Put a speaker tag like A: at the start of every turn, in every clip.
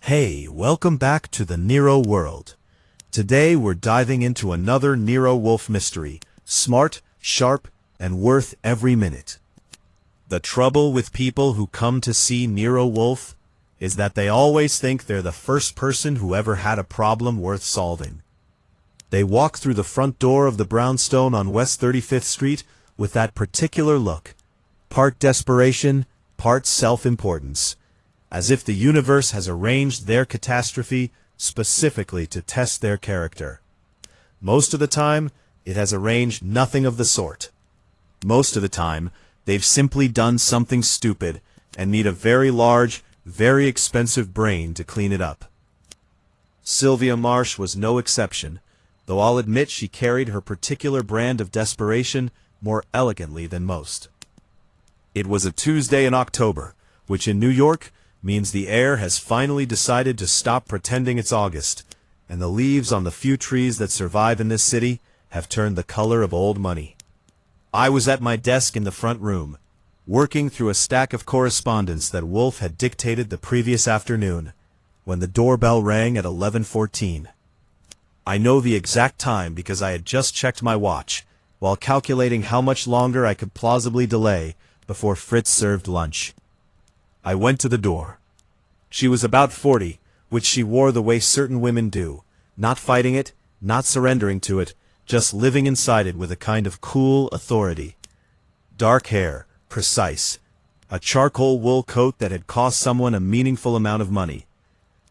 A: Hey, welcome back to the Nero world. Today we're diving into another Nero Wolfe mystery, smart, sharp, and worth every minute. The trouble with people who come to see Nero Wolfe is that they always think they're the first person who ever had a problem worth solving. They walk through the front door of the brownstone on West 35th Street with that particular look, part desperation, part self-importance, as if the universe has arranged their catastrophe specifically to test their character. Most of the time, it has arranged nothing of the sort. Most of the time, they've simply done something stupid and need a very large, very expensive brain to clean it up. Sylvia Marsh was no exception, though I'll admit she carried her particular brand of desperation more elegantly than most. It was a Tuesday in October, which in New York means the air has finally decided to stop pretending it's August, and the leaves on the few trees that survive in this city have turned the color of old money. I was at my desk in the front room, working through a stack of correspondence that Wolfe had dictated the previous afternoon, when the doorbell rang at 11:14. I know the exact time because I had just checked my watch, while calculating how much longer I could plausibly delay before Fritz served lunch. I went to the door. She was about 40, which she wore the way certain women do, not fighting it, not surrendering to it, just living inside it with a kind of cool authority. Dark hair, precise, a charcoal wool coat that had cost someone a meaningful amount of money.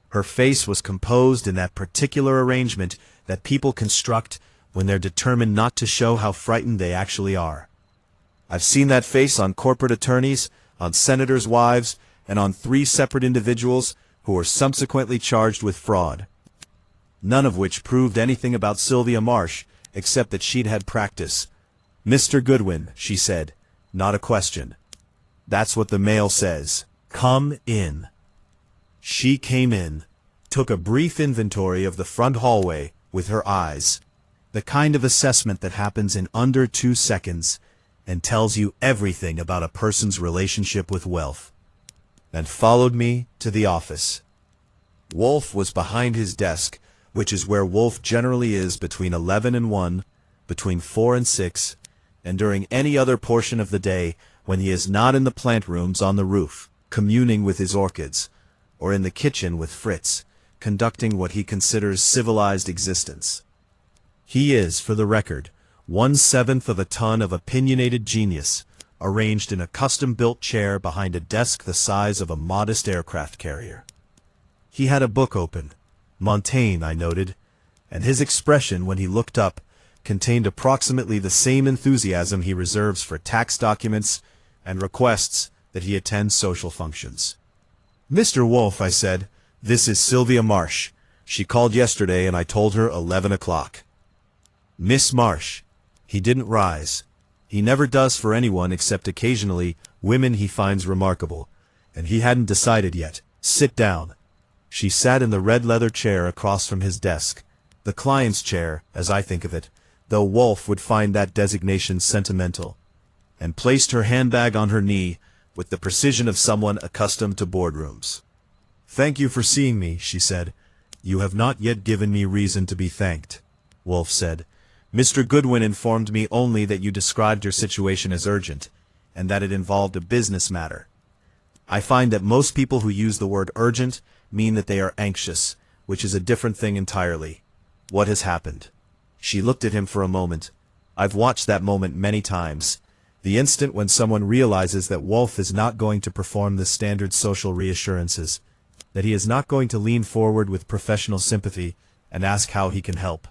A: Her face was composed in that particular arrangement that people construct when they're determined not to show how frightened they actually are. I've seen that face on corporate attorneys, on senators' wives, and on 3 separate individuals who were subsequently charged with fraud. None of which proved anything about Sylvia Marsh, except that she'd had practice. "Mr. Goodwin," she said, not a question. That's what the mail says. "Come in." She came in, took a brief inventory of the front hallway with her eyes, the kind of assessment that happens in under 2 seconds, and tells you everything about a person's relationship with wealth, and followed me to the office. Wolfe was behind his desk, which is where Wolfe generally is between 11 and 1, between 4 and 6, and during any other portion of the day when he is not in the plant rooms on the roof, communing with his orchids, or in the kitchen with Fritz, conducting what he considers civilized existence. He is, for the record, 1/7 of a ton of opinionated genius, arranged in a custom-built chair behind a desk the size of a modest aircraft carrier. He had a book open, Montaigne, I noted, and his expression when he looked up contained approximately the same enthusiasm he reserves for tax documents and requests that he attend social functions. "Mr. Wolfe," I said, "this is Sylvia Marsh. She called yesterday and I told her 11 o'clock. "Miss Marsh." He didn't rise. He never does for anyone except occasionally women he finds remarkable, and he hadn't decided yet. "Sit down." She sat in the red leather chair across from his desk, the client's chair, as I think of it, though Wolfe would find that designation sentimental, and placed her handbag on her knee with the precision of someone accustomed to boardrooms. "Thank you for seeing me," she said. "You have not yet given me reason to be thanked," Wolfe said. "Mr. Goodwin informed me only that you described your situation as urgent, and that it involved a business matter. I find that most people who use the word urgent mean that they are anxious, which is a different thing entirely. What has happened?" She looked at him for a moment. I've watched that moment many times. The instant when someone realizes that Wolfe is not going to perform the standard social reassurances, that he is not going to lean forward with professional sympathy and ask how he can help,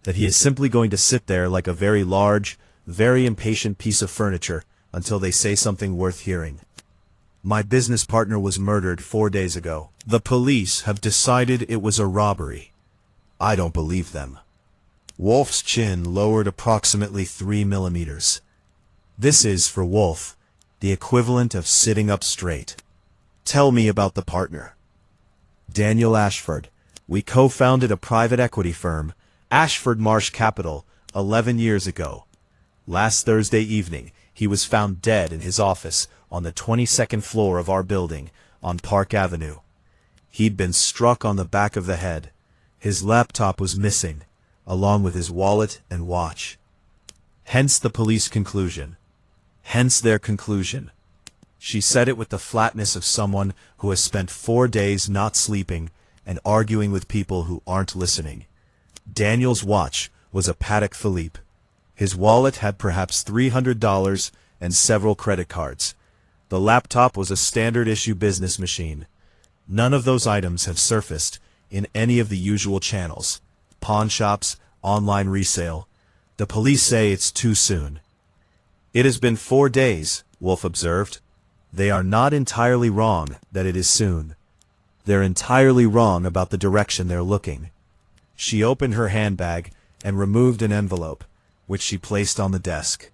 A: that he is simply going to sit there like a very large, very impatient piece of furniture until they say something worth hearing. "My business partner was murdered 4 days ago. The police have decided it was a robbery." I don't believe them. Wolfe's chin lowered approximately 3 millimeters. This is, for Wolfe, the equivalent of sitting up straight. "Tell me about the partner." "Daniel Ashford. We co-founded a private equity firm, Ashford Marsh Capital, 11 years ago. Last Thursday evening, he was found dead in his office on the 22nd floor of our building on Park Avenue. He'd been struck on the back of the head. His laptop was missing, along with his wallet and watch. Hence the police conclusion. Hence their conclusion. She said it with the flatness of someone who has spent 4 days not sleeping and arguing with people who aren't listening. Daniel's watch was a Patek Philippe. His wallet had perhaps $300 and several credit cards. The laptop was a standard-issue business machine. None of those items have surfaced in any of the usual channels: pawn shops, online resale. The police say it's too soon. It has been 4 days, Wolfe observed. They are not entirely wrong that it is soon. They're entirely wrong about the direction they're looking. She opened her handbag and removed an envelope, which she placed on the desk.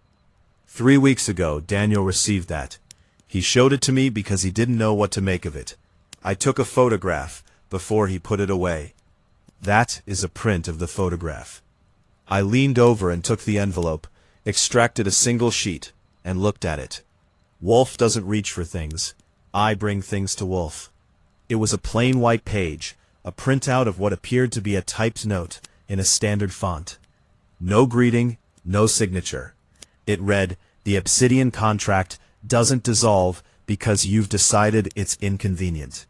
A: 3 weeks ago, Daniel received that. He showed it to me because he didn't know what to make of it. I took a photograph before he put it away. That is a print of the photograph. I leaned over and took the envelope, extracted a single sheet, and looked at it. Wolfe doesn't reach for things. I bring things to Wolfe. It was a plain white page, a printout of what appeared to be a typed note in a standard font. No greeting, no signature. It read, "The obsidian contract doesn't dissolve because you've decided it's inconvenient.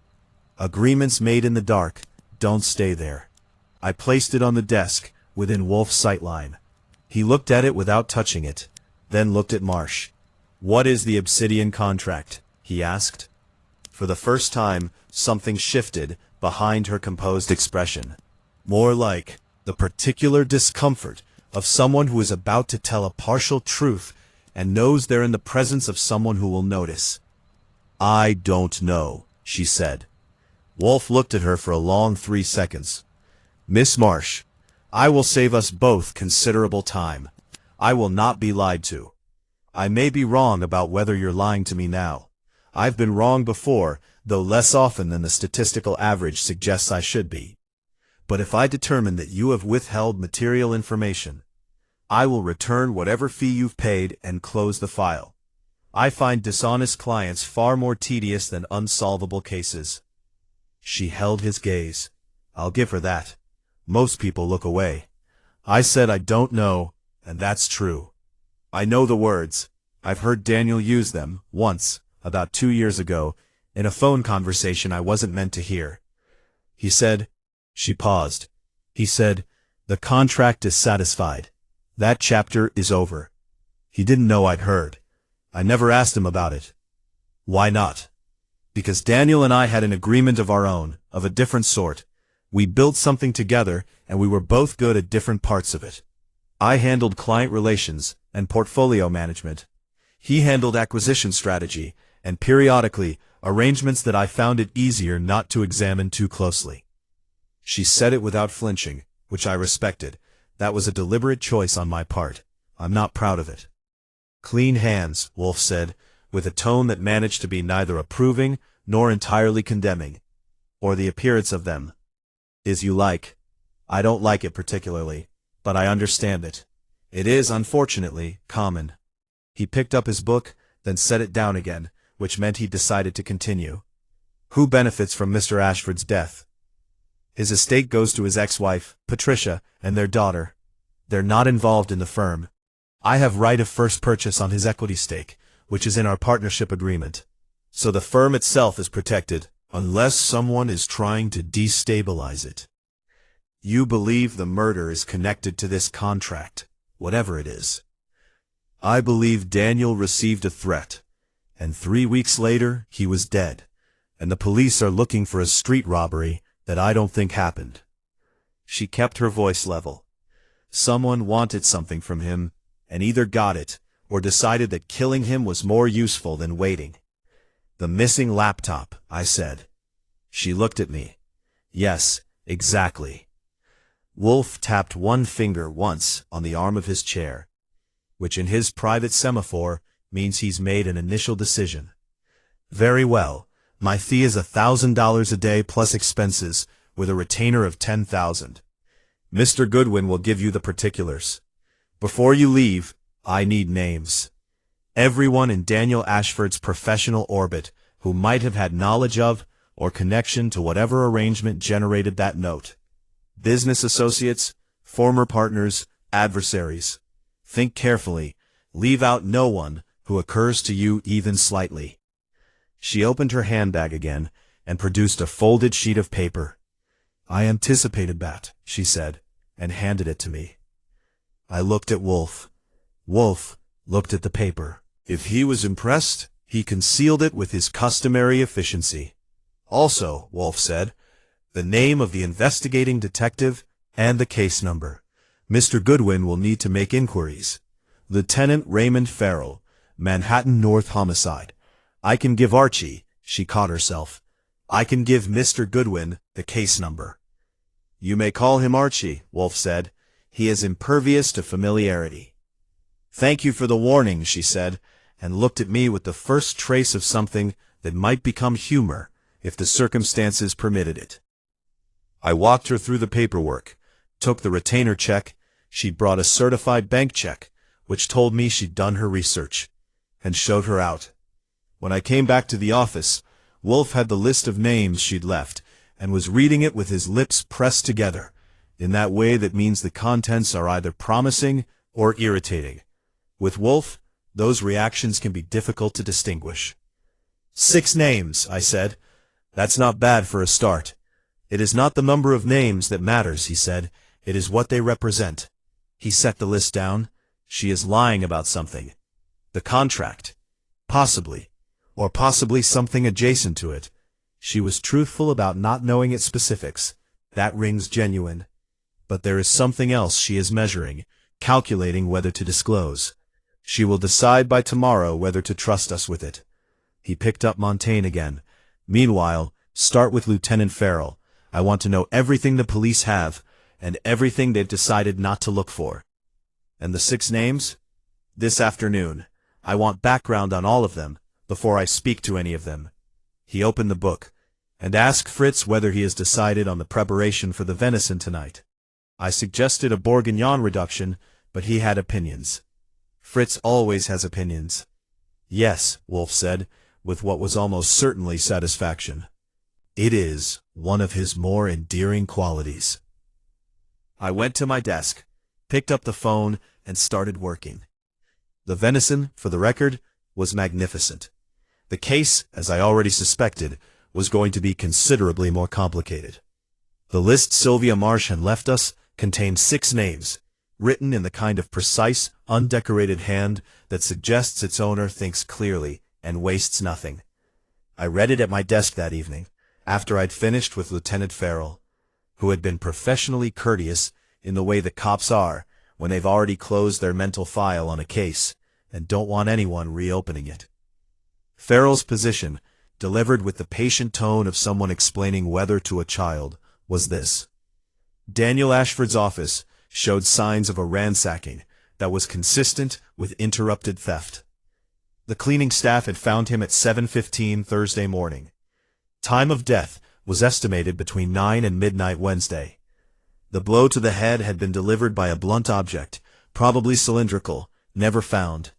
A: Agreements made in the dark don't stay there." I placed it on the desk within Wolfe's sightline. He looked at it without touching it, then looked at Marsh. "What is the obsidian contract?" he asked. For the first time, something shifted behind her composed expression. More like the particular discomfort of someone who is about to tell a partial truth and knows they're in the presence of someone who will notice. "I don't know," she said. Wolfe looked at her for a long 3 seconds. "Miss Marsh, I will save us both considerable time. I will not be lied to. I may be wrong about whether you're lying to me now. I've been wrong before, though less often than the statistical average suggests I should be. But if I determine that you have withheld material information, I will return whatever fee you've paid and close the file. I find dishonest clients far more tedious than unsolvable cases." She held his gaze. I'll give her that. Most people look away. I said I don't know, and that's true. I know the words. I've heard Daniel use them, once, about 2 years ago, in a phone conversation I wasn't meant to hear. He said, she paused. He said, "The contract is satisfied. That chapter is over." He didn't know I'd heard. I never asked him about it. Why not? Because Daniel and I had an agreement of our own, of a different sort. We built something together, and we were both good at different parts of it. I handled client relations and portfolio management. He handled acquisition strategy, and periodically, arrangements that I found it easier not to examine too closely. She said it without flinching, which I respected. That was a deliberate choice on my part. I'm not proud of it. "Clean hands," Wolfe said, with a tone that managed to be neither approving nor entirely condemning, or the appearance of them. "Is you like. I don't like it particularly, but I understand it. It is, unfortunately, common." He picked up his book, then set it down again, which meant he decided to continue. "Who benefits from Mr. Ashford's death?" "His estate goes to his ex-wife, Patricia, and their daughter. They're not involved in the firm. I have right of first purchase on his equity stake, which is in our partnership agreement. So the firm itself is protected, unless someone is trying to destabilize it. You believe the murder is connected to this contract, whatever it is. I believe Daniel received a threat, and 3 weeks later he was dead, and the police are looking for a street robbery that I don't think happened." She kept her voice level. "Someone wanted something from him, and either got it, or decided that killing him was more useful than waiting." "The missing laptop," I said. She looked at me. "Yes, exactly." Wolfe tapped one finger once on the arm of his chair, which in his private semaphore means he's made an initial decision. "Very well. My fee is $1,000 a day plus expenses, with a retainer of $10,000. Mr. Goodwin will give you the particulars. Before you leave, I need names. Everyone in Daniel Ashford's professional orbit who might have had knowledge of or connection to whatever arrangement generated that note. Business associates, former partners, adversaries. Think carefully. Leave out no one who occurs to you even slightly. She opened her handbag again and produced a folded sheet of paper. I anticipated that, she said, and handed it to me. I looked at Wolfe. Wolfe looked at the paper. If he was impressed, he concealed it with his customary efficiency. Also, Wolfe said, the name of the investigating detective and the case number. Mr. Goodwin will need to make inquiries. Lieutenant Raymond Farrell, Manhattan North Homicide. I can give Archie, she caught herself. I can give Mr. Goodwin the case number. You may call him Archie, Wolfe said. He is impervious to familiarity. Thank you for the warning, she said, and looked at me with the first trace of something that might become humor if the circumstances permitted it. I walked her through the paperwork, took the retainer check. She'd brought a certified bank check, which told me she'd done her research, and showed her out. When I came back to the office, Wolfe had the list of names she'd left, and was reading it with his lips pressed together, in that way that means the contents are either promising or irritating. With Wolfe, those reactions can be difficult to distinguish. 6 names, I said. That's not bad for a start. It is not the number of names that matters, he said. It is what they represent. He set the list down. She is lying about something. The contract. Possibly. Or possibly something adjacent to it. She was truthful about not knowing its specifics. That rings genuine. But there is something else she is measuring, calculating whether to disclose. She will decide by tomorrow whether to trust us with it. He picked up Montaigne again. Meanwhile, start with Lieutenant Farrell. I want to know everything the police have, and everything they've decided not to look for. And the 6 names? This afternoon. I want background on all of them, before I speak to any of them. He opened the book, and asked Fritz whether he has decided on the preparation for the venison tonight. I suggested a bourguignon reduction, but he had opinions. Fritz always has opinions. Yes, Wolfe said, with what was almost certainly satisfaction. It is one of his more endearing qualities. I went to my desk, picked up the phone, and started working. The venison, for the record, was magnificent. The case, as I already suspected, was going to be considerably more complicated. The list Sylvia Marsh had left us contained 6 names, written in the kind of precise, undecorated hand that suggests its owner thinks clearly and wastes nothing. I read it at my desk that evening, after I'd finished with Lieutenant Farrell, who had been professionally courteous in the way the cops are when they've already closed their mental file on a case and don't want anyone reopening it. Farrell's position, delivered with the patient tone of someone explaining weather to a child, was this. Daniel Ashford's office showed signs of a ransacking that was consistent with interrupted theft. The cleaning staff had found him at 7:15 Thursday morning. Time of death was estimated between 9 and midnight Wednesday. The blow to the head had been delivered by a blunt object, probably cylindrical, never found.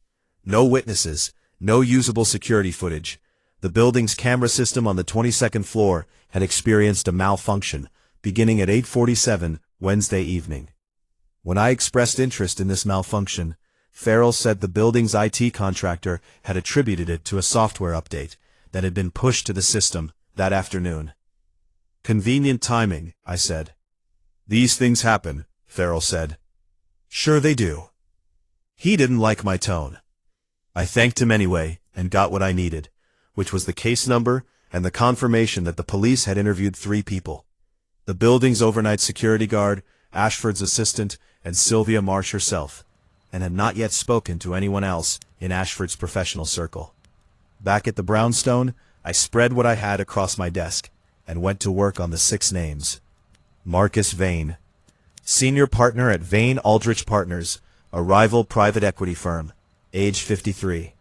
A: No witnesses, no usable security footage. The building's camera system on the 22nd floor had experienced a malfunction, beginning at 8:47 Wednesday evening. When I expressed interest in this malfunction, Farrell said the building's IT contractor had attributed it to a software update that had been pushed to the system that afternoon. Convenient timing, I said. These things happen, Farrell said. Sure they do. He didn't like my tone. I thanked him anyway and got what I needed, which was the case number and the confirmation that the police had interviewed 3 people. The building's overnight security guard, Ashford's assistant, and Sylvia Marsh herself, and had not yet spoken to anyone else in Ashford's professional circle. Back at the brownstone, I spread what I had across my desk and went to work on the 6 names. Marcus Vane, senior partner at Vane Aldrich Partners, a rival private equity firm, age 53.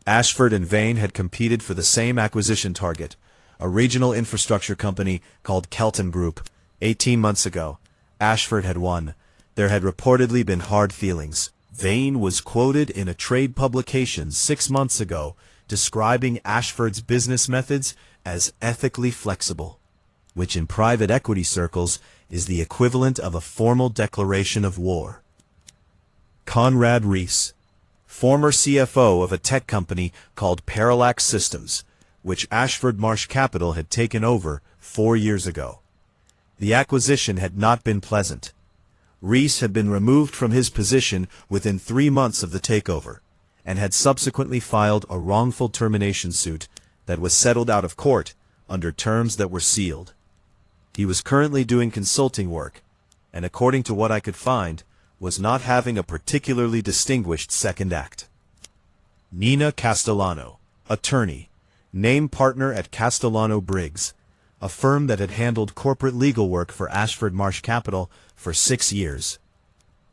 A: Ashford and Vane had competed for the same acquisition target, a regional infrastructure company called Kelton Group. 18 months ago, Ashford had won. There had reportedly been hard feelings. Vane was quoted in a trade publication 6 months ago describing Ashford's business methods as ethically flexible, which in private equity circles is the equivalent of a formal declaration of war. Conrad Reese, former CFO of a tech company called Parallax Systems, which Ashford Marsh Capital had taken over 4 years ago. The acquisition had not been pleasant. Reese had been removed from his position within 3 months of the takeover, and had subsequently filed a wrongful termination suit that was settled out of court under terms that were sealed. He was currently doing consulting work, and according to what I could find, was not having a particularly distinguished second act. Nina Castellano, attorney, named partner at Castellano Briggs, a firm that had handled corporate legal work for Ashford Marsh Capital for 6 years.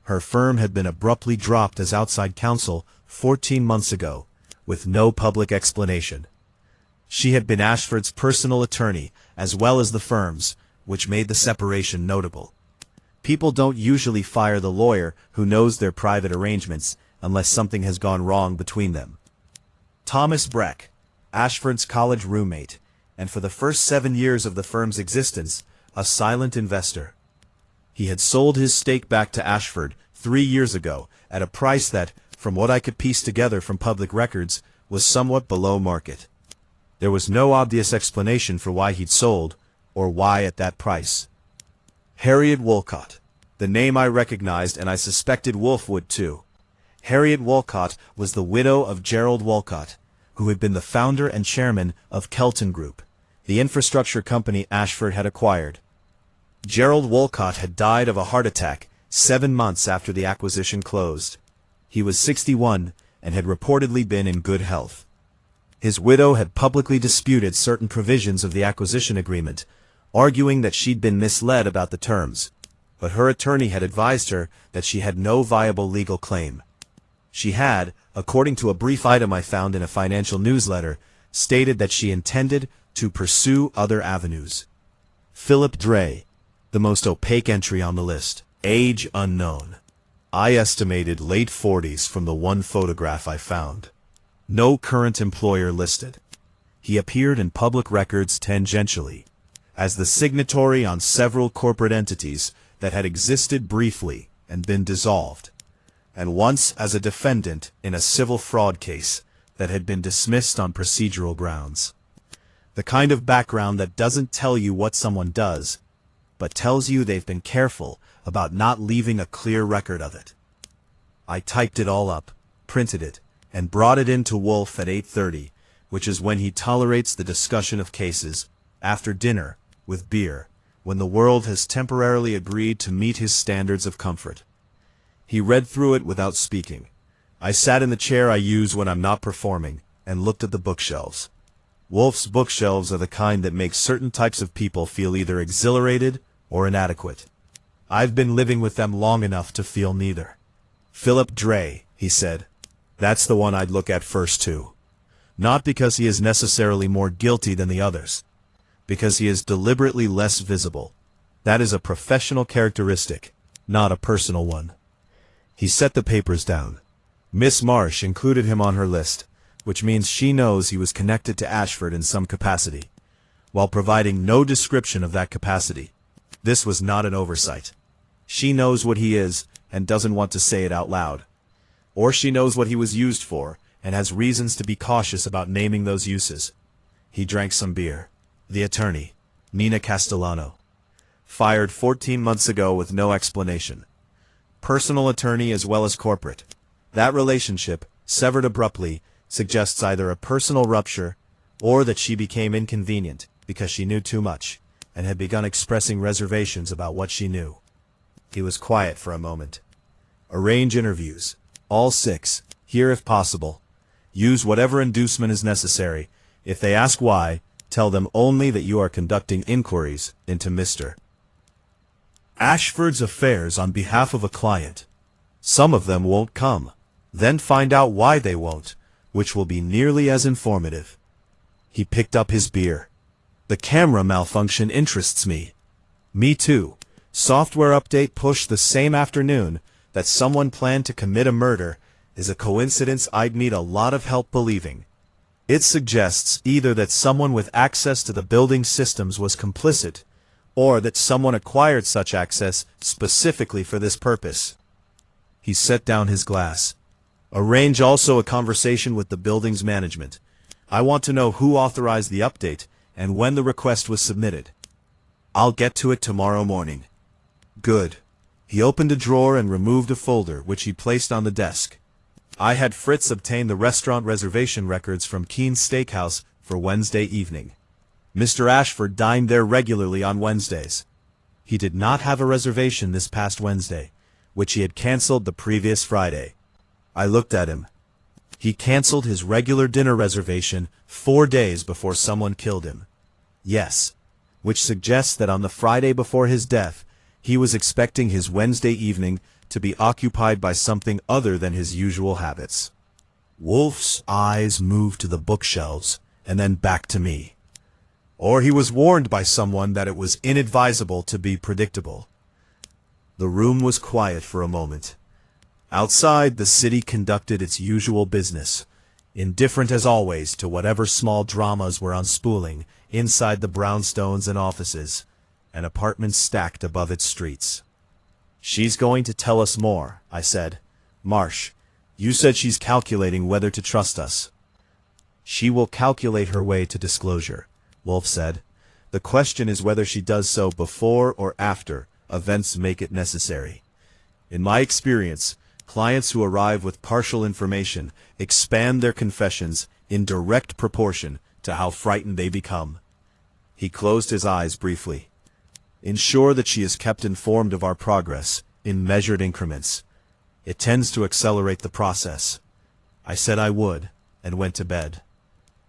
A: Her firm had been abruptly dropped as outside counsel 14 months ago, with no public explanation. She had been Ashford's personal attorney, as well as the firm's, which made the separation notable. People don't usually fire the lawyer who knows their private arrangements unless something has gone wrong between them. Thomas Breck, Ashford's college roommate, and for the first 7 years of the firm's existence, a silent investor. He had sold his stake back to Ashford 3 years ago at a price that, from what I could piece together from public records, was somewhat below market. There was no obvious explanation for why he'd sold, or why at that price. Harriet Wolcott, the name I recognized and I suspected Wolfe would too. Harriet Wolcott was the widow of Gerald Wolcott, who had been the founder and chairman of Kelton Group, the infrastructure company Ashford had acquired. Gerald Wolcott had died of a heart attack 7 months after the acquisition closed. He was 61 and had reportedly been in good health. His widow had publicly disputed certain provisions of the acquisition agreement, arguing that she'd been misled about the terms, but her attorney had advised her that she had no viable legal claim. She had, according to a brief item I found in a financial newsletter, stated that she intended to pursue other avenues. Philip Dre, the most opaque entry on the list, age unknown. I estimated late 40s from the one photograph I found. No current employer listed. He appeared in public records tangentially, as the signatory on several corporate entities that had existed briefly and been dissolved, and once as a defendant in a civil fraud case that had been dismissed on procedural grounds. The kind of background that doesn't tell you what someone does, but tells you they've been careful about not leaving a clear record of it. I typed it all up, printed it, and brought it in to Wolfe at 8:30, which is when he tolerates the discussion of cases, after dinner, with beer, when the world has temporarily agreed to meet his standards of comfort. He read through it without speaking. I sat in the chair I use when I'm not performing, and looked at the bookshelves. Wolfe's bookshelves are the kind that make certain types of people feel either exhilarated or inadequate. I've been living with them long enough to feel neither. Philip Dre, he said. That's the one I'd look at first too. Not because he is necessarily more guilty than the others. Because he is deliberately less visible. That is a professional characteristic, not a personal one. He set the papers down. Miss Marsh included him on her list, which means she knows he was connected to Ashford in some capacity, while providing no description of that capacity. This was not an oversight. She knows what he is and doesn't want to say it out loud. Or she knows what he was used for and has reasons to be cautious about naming those uses. He drank some beer. The attorney, Nina Castellano. Fired 14 months ago with no explanation. Personal attorney as well as corporate. That relationship, severed abruptly, suggests either a personal rupture or that she became inconvenient because she knew too much and had begun expressing reservations about what she knew. He was quiet for a moment. Arrange interviews. All 6. Here if possible. Use whatever inducement is necessary. If they ask why, tell them only that you are conducting inquiries into Mr. Ashford's affairs on behalf of a client. Some of them won't come. Then find out why they won't, which will be nearly as informative. He picked up his beer. The camera malfunction interests me. Me too. Software update pushed the same afternoon that someone planned to commit a murder is a coincidence I'd need a lot of help believing. It suggests either that someone with access to the building systems was complicit, or that someone acquired such access specifically for this purpose. He set down his glass. Arrange also a conversation with the building's management. I want to know who authorized the update and when the request was submitted. I'll get to it tomorrow morning. Good. He opened a drawer and removed a folder, which he placed on the desk. I had Fritz obtain the restaurant reservation records from Keen's Steakhouse for Wednesday evening. Mr. Ashford dined there regularly on Wednesdays. He did not have a reservation this past Wednesday, which he had cancelled the previous Friday. I looked at him. He cancelled his regular dinner reservation 4 days before someone killed him. Yes, which suggests that on the Friday before his death, he was expecting his Wednesday evening to be occupied by something other than his usual habits. Wolfe's eyes moved to the bookshelves and then back to me. Or he was warned by someone that it was inadvisable to be predictable. The room was quiet for a moment. Outside, the city conducted its usual business, indifferent as always to whatever small dramas were unspooling inside the brownstones and offices, and apartments stacked above its streets. She's going to tell us more, I said. Marsh, you said she's calculating whether to trust us. She will calculate her way to disclosure, Wolfe said. The question is whether she does so before or after events make it necessary. In my experience, clients who arrive with partial information expand their confessions in direct proportion to how frightened they become. He closed his eyes briefly. Ensure that she is kept informed of our progress in measured increments. It tends to accelerate the process. I said I would, and went to bed.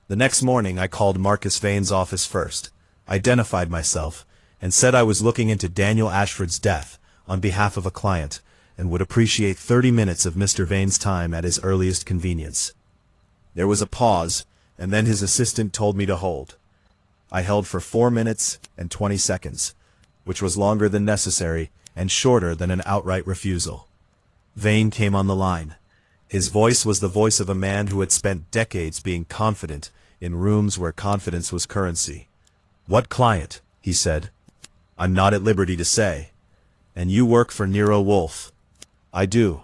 A: The next morning I called Marcus Vane's office first, identified myself, and said I was looking into Daniel Ashford's death on behalf of a client, and would appreciate 30 minutes of Mr. Vane's time at his earliest convenience. There was a pause, and then his assistant told me to hold. I held for 4 minutes and 20 seconds, which was longer than necessary and shorter than an outright refusal. Vane came on the line. His voice was the voice of a man who had spent decades being confident in rooms where confidence was currency. "What client?" he said. "I'm not at liberty to say." "And you work for Nero Wolfe?" "I do."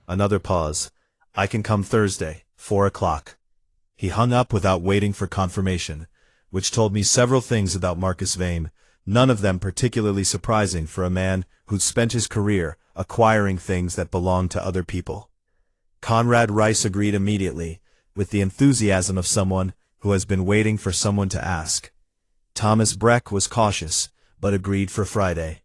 A: Another pause. "I can come Thursday, 4 o'clock. He hung up without waiting for confirmation, which told me several things about Marcus Vane, none of them particularly surprising for a man who'd spent his career acquiring things that belonged to other people. Conrad Rice agreed immediately, with the enthusiasm of someone who has been waiting for someone to ask. Thomas Breck was cautious, but agreed for Friday.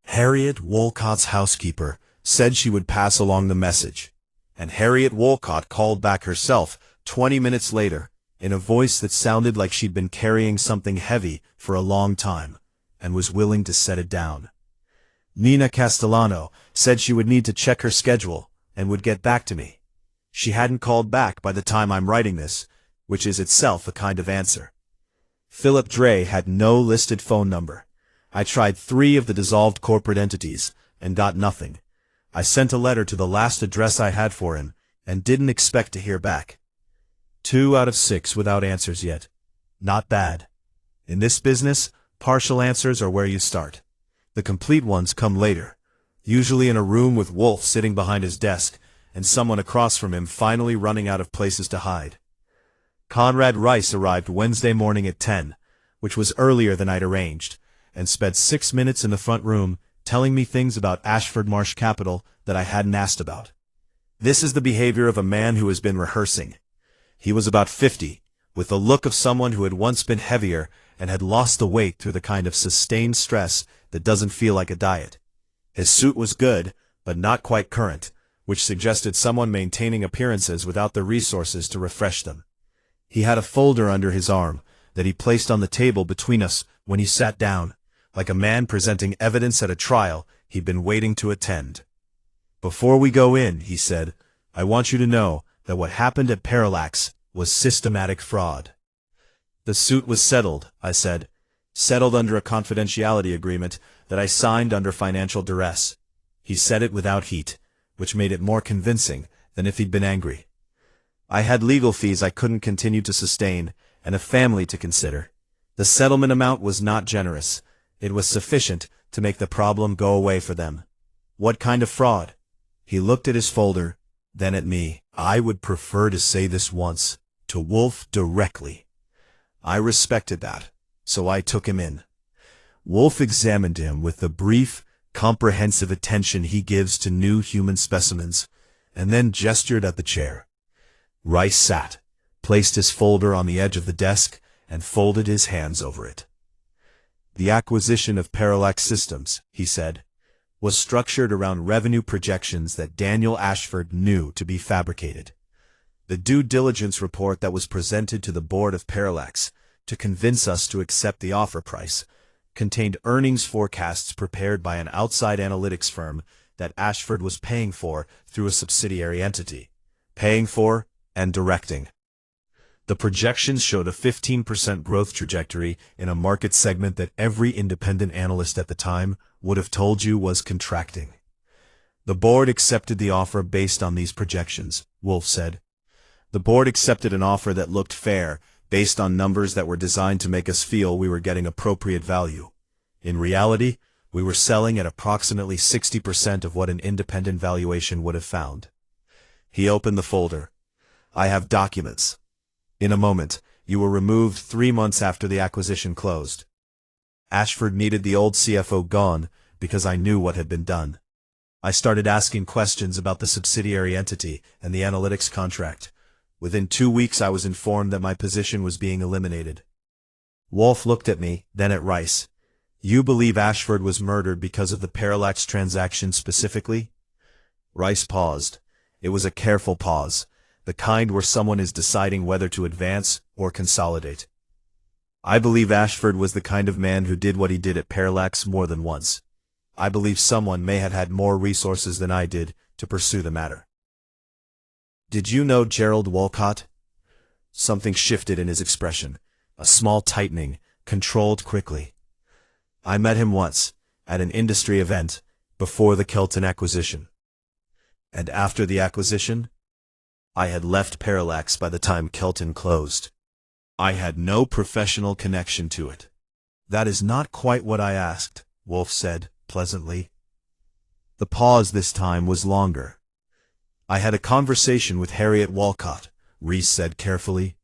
A: Harriet Wolcott's housekeeper said she would pass along the message, and Harriet Wolcott called back herself 20 minutes later, in a voice that sounded like she'd been carrying something heavy for a long time, and was willing to set it down. Nina Castellano said she would need to check her schedule, and would get back to me. She hadn't called back by the time I'm writing this, which is itself a kind of answer. Philip Dre had no listed phone number. I tried 3 of the dissolved corporate entities, and got nothing. I sent a letter to the last address I had for him, and didn't expect to hear back. 2 out of 6 without answers yet. Not bad. In this business, partial answers are where you start. The complete ones come later, usually in a room with Wolfe sitting behind his desk, and someone across from him finally running out of places to hide. Conrad Rice arrived Wednesday morning at 10, which was earlier than I'd arranged, and spent 6 minutes in the front room telling me things about Ashford Marsh Capital that I hadn't asked about. This is the behavior of a man who has been rehearsing. He was about 50, with the look of someone who had once been heavier and had lost the weight through the kind of sustained stress that doesn't feel like a diet. His suit was good, but not quite current, which suggested someone maintaining appearances without the resources to refresh them. He had a folder under his arm that he placed on the table between us when he sat down, like a man presenting evidence at a trial he'd been waiting to attend. "Before we go in," he said, "I want you to know that what happened at Parallax was systematic fraud." "The suit was settled," I said. "Settled under a confidentiality agreement that I signed under financial duress." He said it without heat, which made it more convincing than if he'd been angry. I had legal fees I couldn't continue to sustain, and a family to consider. The settlement amount was not generous. It was sufficient to make the problem go away for them. What kind of fraud? He looked at his folder, then at me. I would prefer to say this once, to Wolfe directly. I respected that, so I took him in. Wolfe examined him with the brief, comprehensive attention he gives to new human specimens, and then gestured at the chair. Rice sat, placed his folder on the edge of the desk, and folded his hands over it. The acquisition of Parallax Systems, he said, was structured around revenue projections that Daniel Ashford knew to be fabricated. The due diligence report that was presented to the board of Parallax to convince us to accept the offer price contained earnings forecasts prepared by an outside analytics firm that Ashford was paying for through a subsidiary entity. Paying for and directing. The projections showed a 15% growth trajectory in a market segment that every independent analyst at the time would have told you was contracting. The board accepted the offer based on these projections, Wolfe said. The board accepted an offer that looked fair, based on numbers that were designed to make us feel we were getting appropriate value. In reality, we were selling at approximately 60% of what an independent valuation would have found. He opened the folder. I have documents. In a moment, you were removed 3 months after the acquisition closed. Ashford needed the old CFO gone because I knew what had been done. I started asking questions about the subsidiary entity and the analytics contract. Within 2 weeks I was informed that my position was being eliminated. Wolfe looked at me, then at Rice. You believe Ashford was murdered because of the Parallax transaction specifically? Rice paused. It was a careful pause, the kind where someone is deciding whether to advance or consolidate. I believe Ashford was the kind of man who did what he did at Parallax more than once. I believe someone may have had more resources than I did to pursue the matter. Did you know Gerald Walcott? Something shifted in his expression, a small tightening, controlled quickly. I met him once, at an industry event, before the Kelton acquisition. And after the acquisition? I had left Parallax by the time Kelton closed. I had no professional connection to it. That is not quite what I asked, Wolfe said, pleasantly. The pause this time was longer. I had a conversation with Harriet Walcott, Reese said carefully,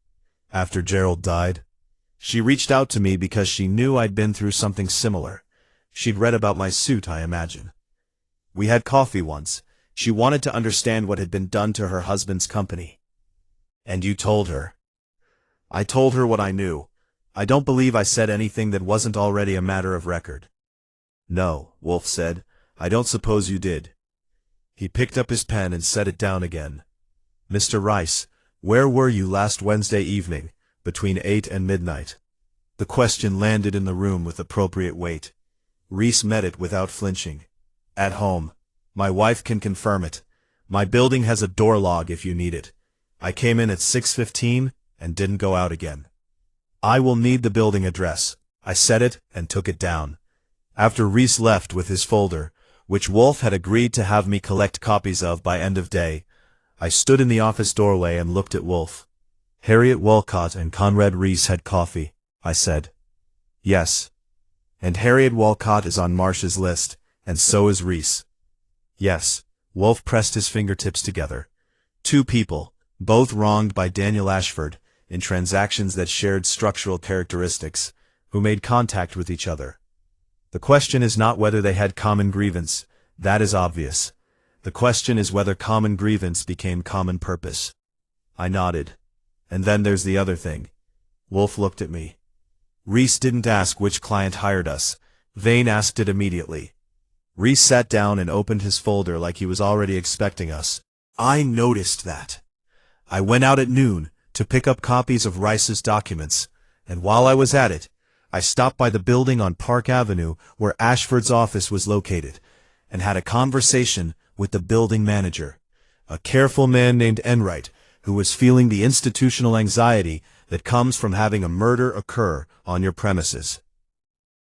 A: after Gerald died. She reached out to me because she knew I'd been through something similar. She'd read about my suit, I imagine. We had coffee once. She wanted to understand what had been done to her husband's company. And you told her? I told her what I knew. I don't believe I said anything that wasn't already a matter of record. No, Wolfe said. I don't suppose you did. He picked up his pen and set it down again. Mr. Rice, where were you last Wednesday evening, between 8 and midnight? The question landed in the room with appropriate weight. Reese met it without flinching. At home. My wife can confirm it. My building has a door log if you need it. I came in at 6:15 and didn't go out again. I will need the building address. I said it and took it down. After Reese left with his folder, which Wolfe had agreed to have me collect copies of by end of day, I stood in the office doorway and looked at Wolfe. Harriet Walcott and Conrad Reese had coffee, I said. Yes. And Harriet Walcott is on Marsh's list, and so is Reese. Yes. Wolfe pressed his fingertips together. 2 people, both wronged by Daniel Ashford, in transactions that shared structural characteristics, who made contact with each other. The question is not whether they had common grievance. That is obvious. The question is whether common grievance became common purpose. I nodded. And then there's the other thing. Wolfe looked at me. Reese didn't ask which client hired us. Vane asked it immediately. Reese sat down and opened his folder like he was already expecting us. I noticed that. I went out at noon to pick up copies of Rice's documents, and while I was at it, I stopped by the building on Park Avenue where Ashford's office was located, and had a conversation with the building manager, a careful man named Enright, who was feeling the institutional anxiety that comes from having a murder occur on your premises.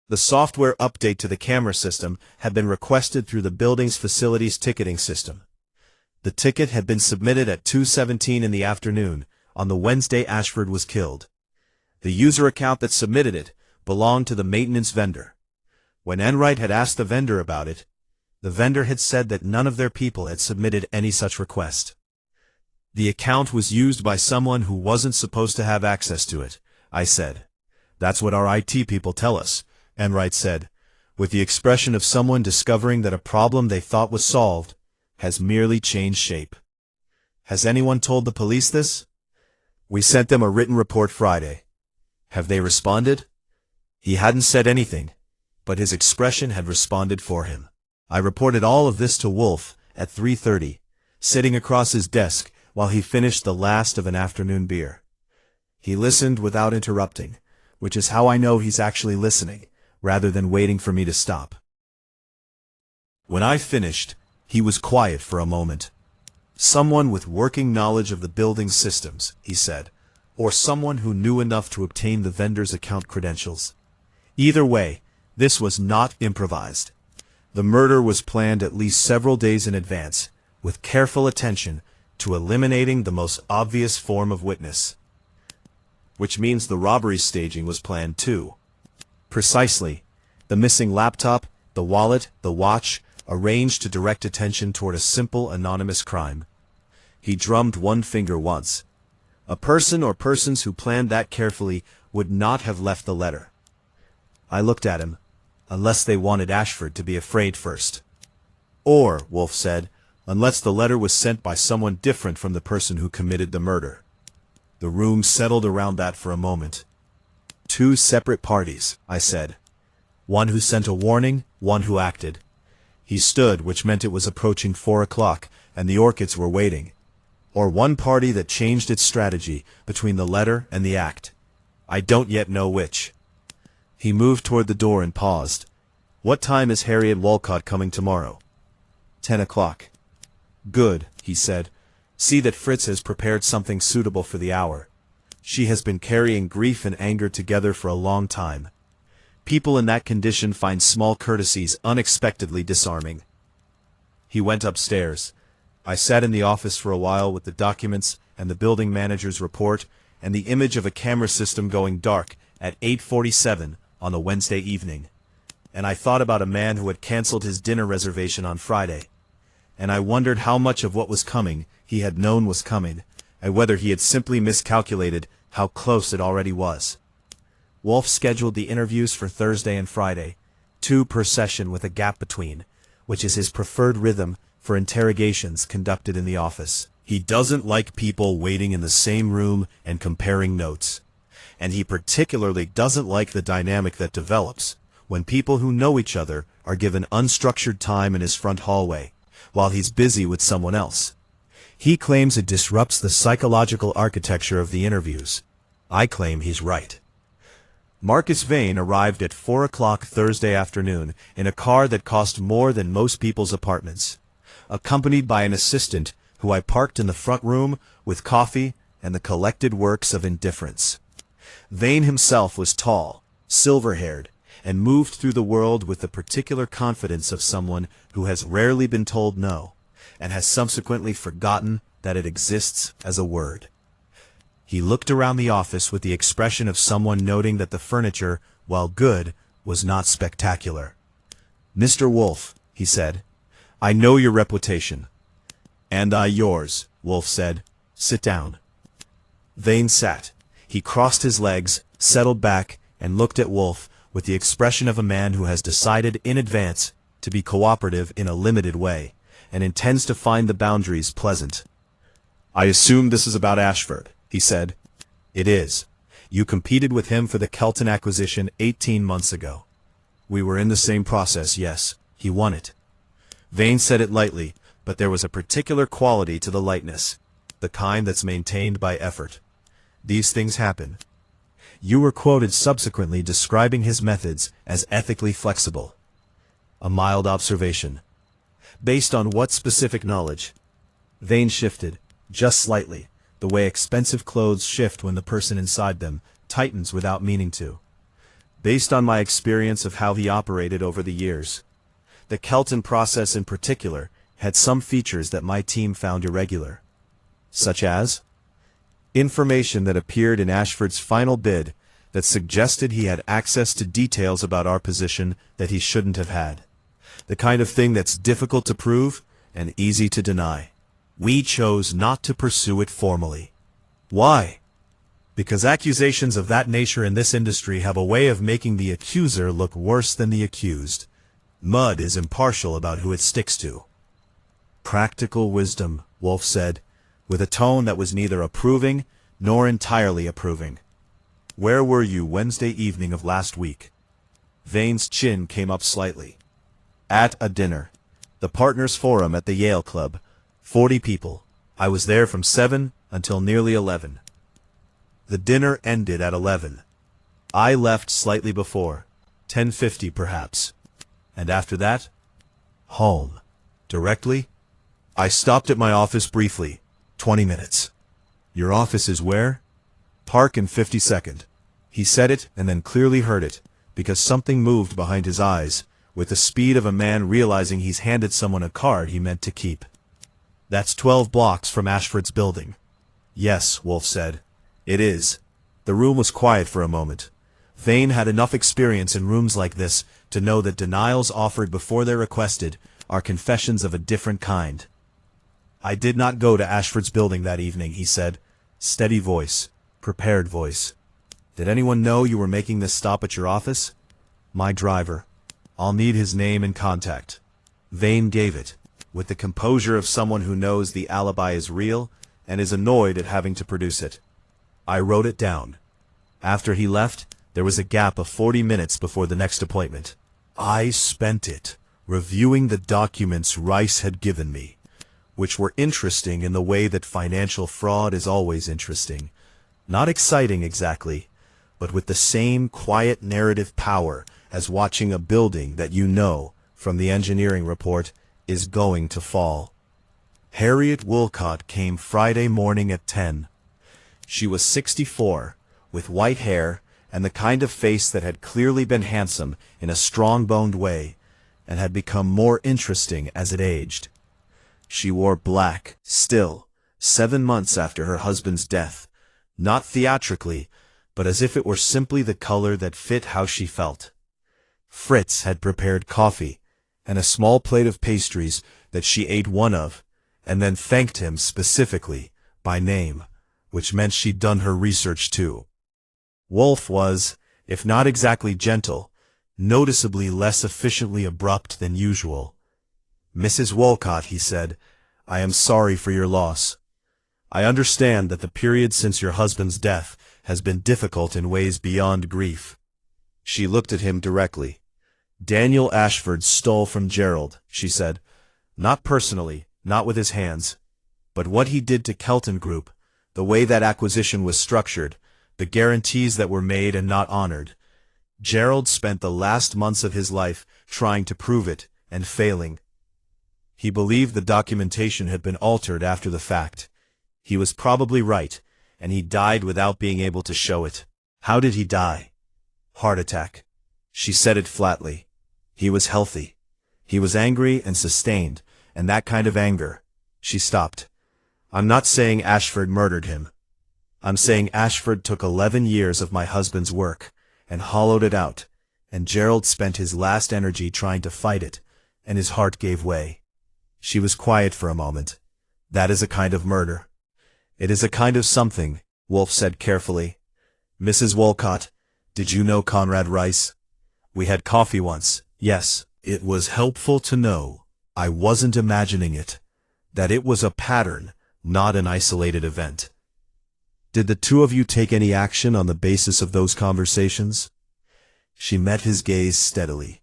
A: The software update to the camera system had been requested through the building's facilities ticketing system. The ticket had been submitted at 2:17 in the afternoon, on the Wednesday Ashford was killed. The user account that submitted it belonged to the maintenance vendor. When Enright had asked the vendor about it, the vendor had said that none of their people had submitted any such request. The account was used by someone who wasn't supposed to have access to it, I said. That's what our IT people tell us, Enright said, with the expression of someone discovering that a problem they thought was solved has merely changed shape. Has anyone told the police this? We sent them a written report Friday. Have they responded? He hadn't said anything, but his expression had responded for him. I reported all of this to Wolfe at 3:30, sitting across his desk while he finished the last of an afternoon beer. He listened without interrupting, which is how I know he's actually listening, rather than waiting for me to stop. When I finished, he was quiet for a moment. Someone with working knowledge of the building's systems, he said, or someone who knew enough to obtain the vendor's account credentials. Either way, this was not improvised. The murder was planned at least several days in advance, with careful attention to eliminating the most obvious form of witness. Which means the robbery staging was planned too. Precisely. The missing laptop, the wallet, the watch, arranged to direct attention toward a simple anonymous crime. He drummed one finger once. A person or persons who planned that carefully would not have left the letter. I looked at him, unless they wanted Ashford to be afraid first. Or, Wolfe said, unless the letter was sent by someone different from the person who committed the murder. The room settled around that for a moment. Two separate parties, I said. One who sent a warning, one who acted. He stood, which meant it was approaching 4 o'clock, and the Orchids were waiting. Or one party that changed its strategy between the letter and the act. I don't yet know which. He moved toward the door and paused. What time is Harriet Walcott coming tomorrow? 10 o'clock. Good, he said. See that Fritz has prepared something suitable for the hour. She has been carrying grief and anger together for a long time. People in that condition find small courtesies unexpectedly disarming. He went upstairs. I sat in the office for a while with the documents and the building manager's report and the image of a camera system going dark at 8:47 on a Wednesday evening. And I thought about a man who had canceled his dinner reservation on Friday. And I wondered how much of what was coming he had known was coming, and whether he had simply miscalculated how close it already was. Wolfe scheduled the interviews for Thursday and Friday, 2 per session with a gap between, which is his preferred rhythm for interrogations conducted in the office. He doesn't like people waiting in the same room and comparing notes. And he particularly doesn't like the dynamic that develops when people who know each other are given unstructured time in his front hallway, while he's busy with someone else. He claims it disrupts the psychological architecture of the interviews. I claim he's right. Marcus Vane arrived at 4 o'clock Thursday afternoon in a car that cost more than most people's apartments, accompanied by an assistant who I parked in the front room with coffee and the collected works of indifference. Vane himself was tall, silver-haired, and moved through the world with the particular confidence of someone who has rarely been told no, and has subsequently forgotten that it exists as a word. He looked around the office with the expression of someone noting that the furniture, while good, was not spectacular. "Mr. Wolfe," he said, "I know your reputation." "And I yours," Wolfe said. "Sit down." Vane sat. He crossed his legs, settled back, and looked at Wolfe with the expression of a man who has decided in advance to be cooperative in a limited way, and intends to find the boundaries pleasant. "I assume this is about Ashford," he said. "It is. You competed with him for the Kelton acquisition 18 months ago." "We were in the same process, yes. He won it." Vane said it lightly, but there was a particular quality to the lightness, the kind that's maintained by effort. "These things happen." You were quoted subsequently describing his methods as ethically flexible. A mild observation. Based on what specific knowledge? Vane shifted, just slightly, the way expensive clothes shift when the person inside them tightens without meaning to. Based on my experience of how he operated over the years. The Kelton process in particular had some features that my team found irregular. Such as information that appeared in Ashford's final bid that suggested he had access to details about our position that he shouldn't have had. The kind of thing that's difficult to prove and easy to deny. We chose not to pursue it formally. Why? Because accusations of that nature in this industry have a way of making the accuser look worse than the accused. Mud is impartial about who it sticks to. Practical wisdom, Wolfe said, with a tone that was neither approving nor entirely approving. Where were you Wednesday evening of last week? Vane's chin came up slightly. At a dinner. The Partners Forum at the Yale Club. 40 people. I was there from 7 until nearly 11. The dinner ended at 11. I left slightly before, 10:50 perhaps. And after that? Home. Directly? I stopped at my office briefly, 20 minutes. Your office is where? Park and 52nd. He said it and then clearly heard it, because something moved behind his eyes, with the speed of a man realizing he's handed someone a card he meant to keep. That's 12 blocks from Ashford's building. Yes, Wolfe said. It is. The room was quiet for a moment. Vane had enough experience in rooms like this to know that denials offered before they're requested are confessions of a different kind. I did not go to Ashford's building that evening, he said. Steady voice. Prepared voice. Did anyone know you were making this stop at your office? My driver. I'll need his name and contact. Vane gave it, with the composure of someone who knows the alibi is real and is annoyed at having to produce it. I wrote it down. After he left, there was a gap of 40 minutes before the next appointment. I spent it reviewing the documents Rice had given me, which were interesting in the way that financial fraud is always interesting. Not exciting exactly, but with the same quiet narrative power as watching a building that you know, from the engineering report, is going to fall. Harriet Woolcott came Friday morning at 10. She was 64, with white hair and the kind of face that had clearly been handsome in a strong-boned way, and had become more interesting as it aged. She wore black, still, 7 months after her husband's death, not theatrically, but as if it were simply the color that fit how she felt. Fritz had prepared coffee, and a small plate of pastries that she ate one of, and then thanked him specifically, by name, which meant she'd done her research too. Wolfe was, if not exactly gentle, noticeably less efficiently abrupt than usual. Mrs. Woolcott, he said, I am sorry for your loss. I understand that the period since your husband's death has been difficult in ways beyond grief. She looked at him directly. Daniel Ashford stole from Gerald, she said. Not personally, not with his hands. But what he did to Kelton Group, the way that acquisition was structured, the guarantees that were made and not honored. Gerald spent the last months of his life trying to prove it, and failing. He believed the documentation had been altered after the fact. He was probably right, and he died without being able to show it. How did he die? Heart attack. She said it flatly. He was healthy. He was angry and sustained, and that kind of anger. She stopped. I'm not saying Ashford murdered him. I'm saying Ashford took 11 years of my husband's work, and hollowed it out, and Gerald spent his last energy trying to fight it, and his heart gave way. She was quiet for a moment. That is a kind of murder. It is a kind of something, Wolfe said carefully. Mrs. Woolcott, did you know Conrad Rice? We had coffee once, yes. It was helpful to know, I wasn't imagining it, that it was a pattern, not an isolated event. Did the two of you take any action on the basis of those conversations? She met his gaze steadily.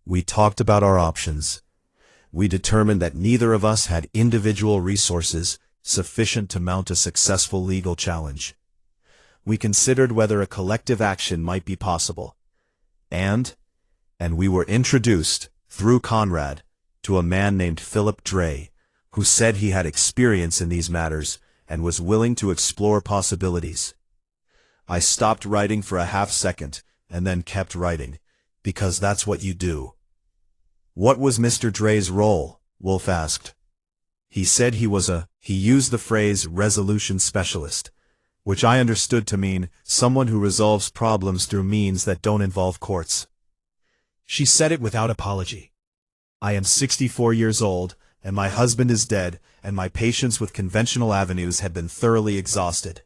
A: We talked about our options. We determined that neither of us had individual resources sufficient to mount a successful legal challenge. We considered whether a collective action might be possible. And we were introduced, through Conrad, to a man named Philip Dray, who said he had experience in these matters and was willing to explore possibilities. I stopped writing for a half-second and then kept writing, because that's what you do. What was Mr. Dray's role? Wolfe asked. He said he used the phrase resolution specialist, which I understood to mean someone who resolves problems through means that don't involve courts. She said it without apology. I am 64 years old, and my husband is dead, and my patience with conventional avenues had been thoroughly exhausted.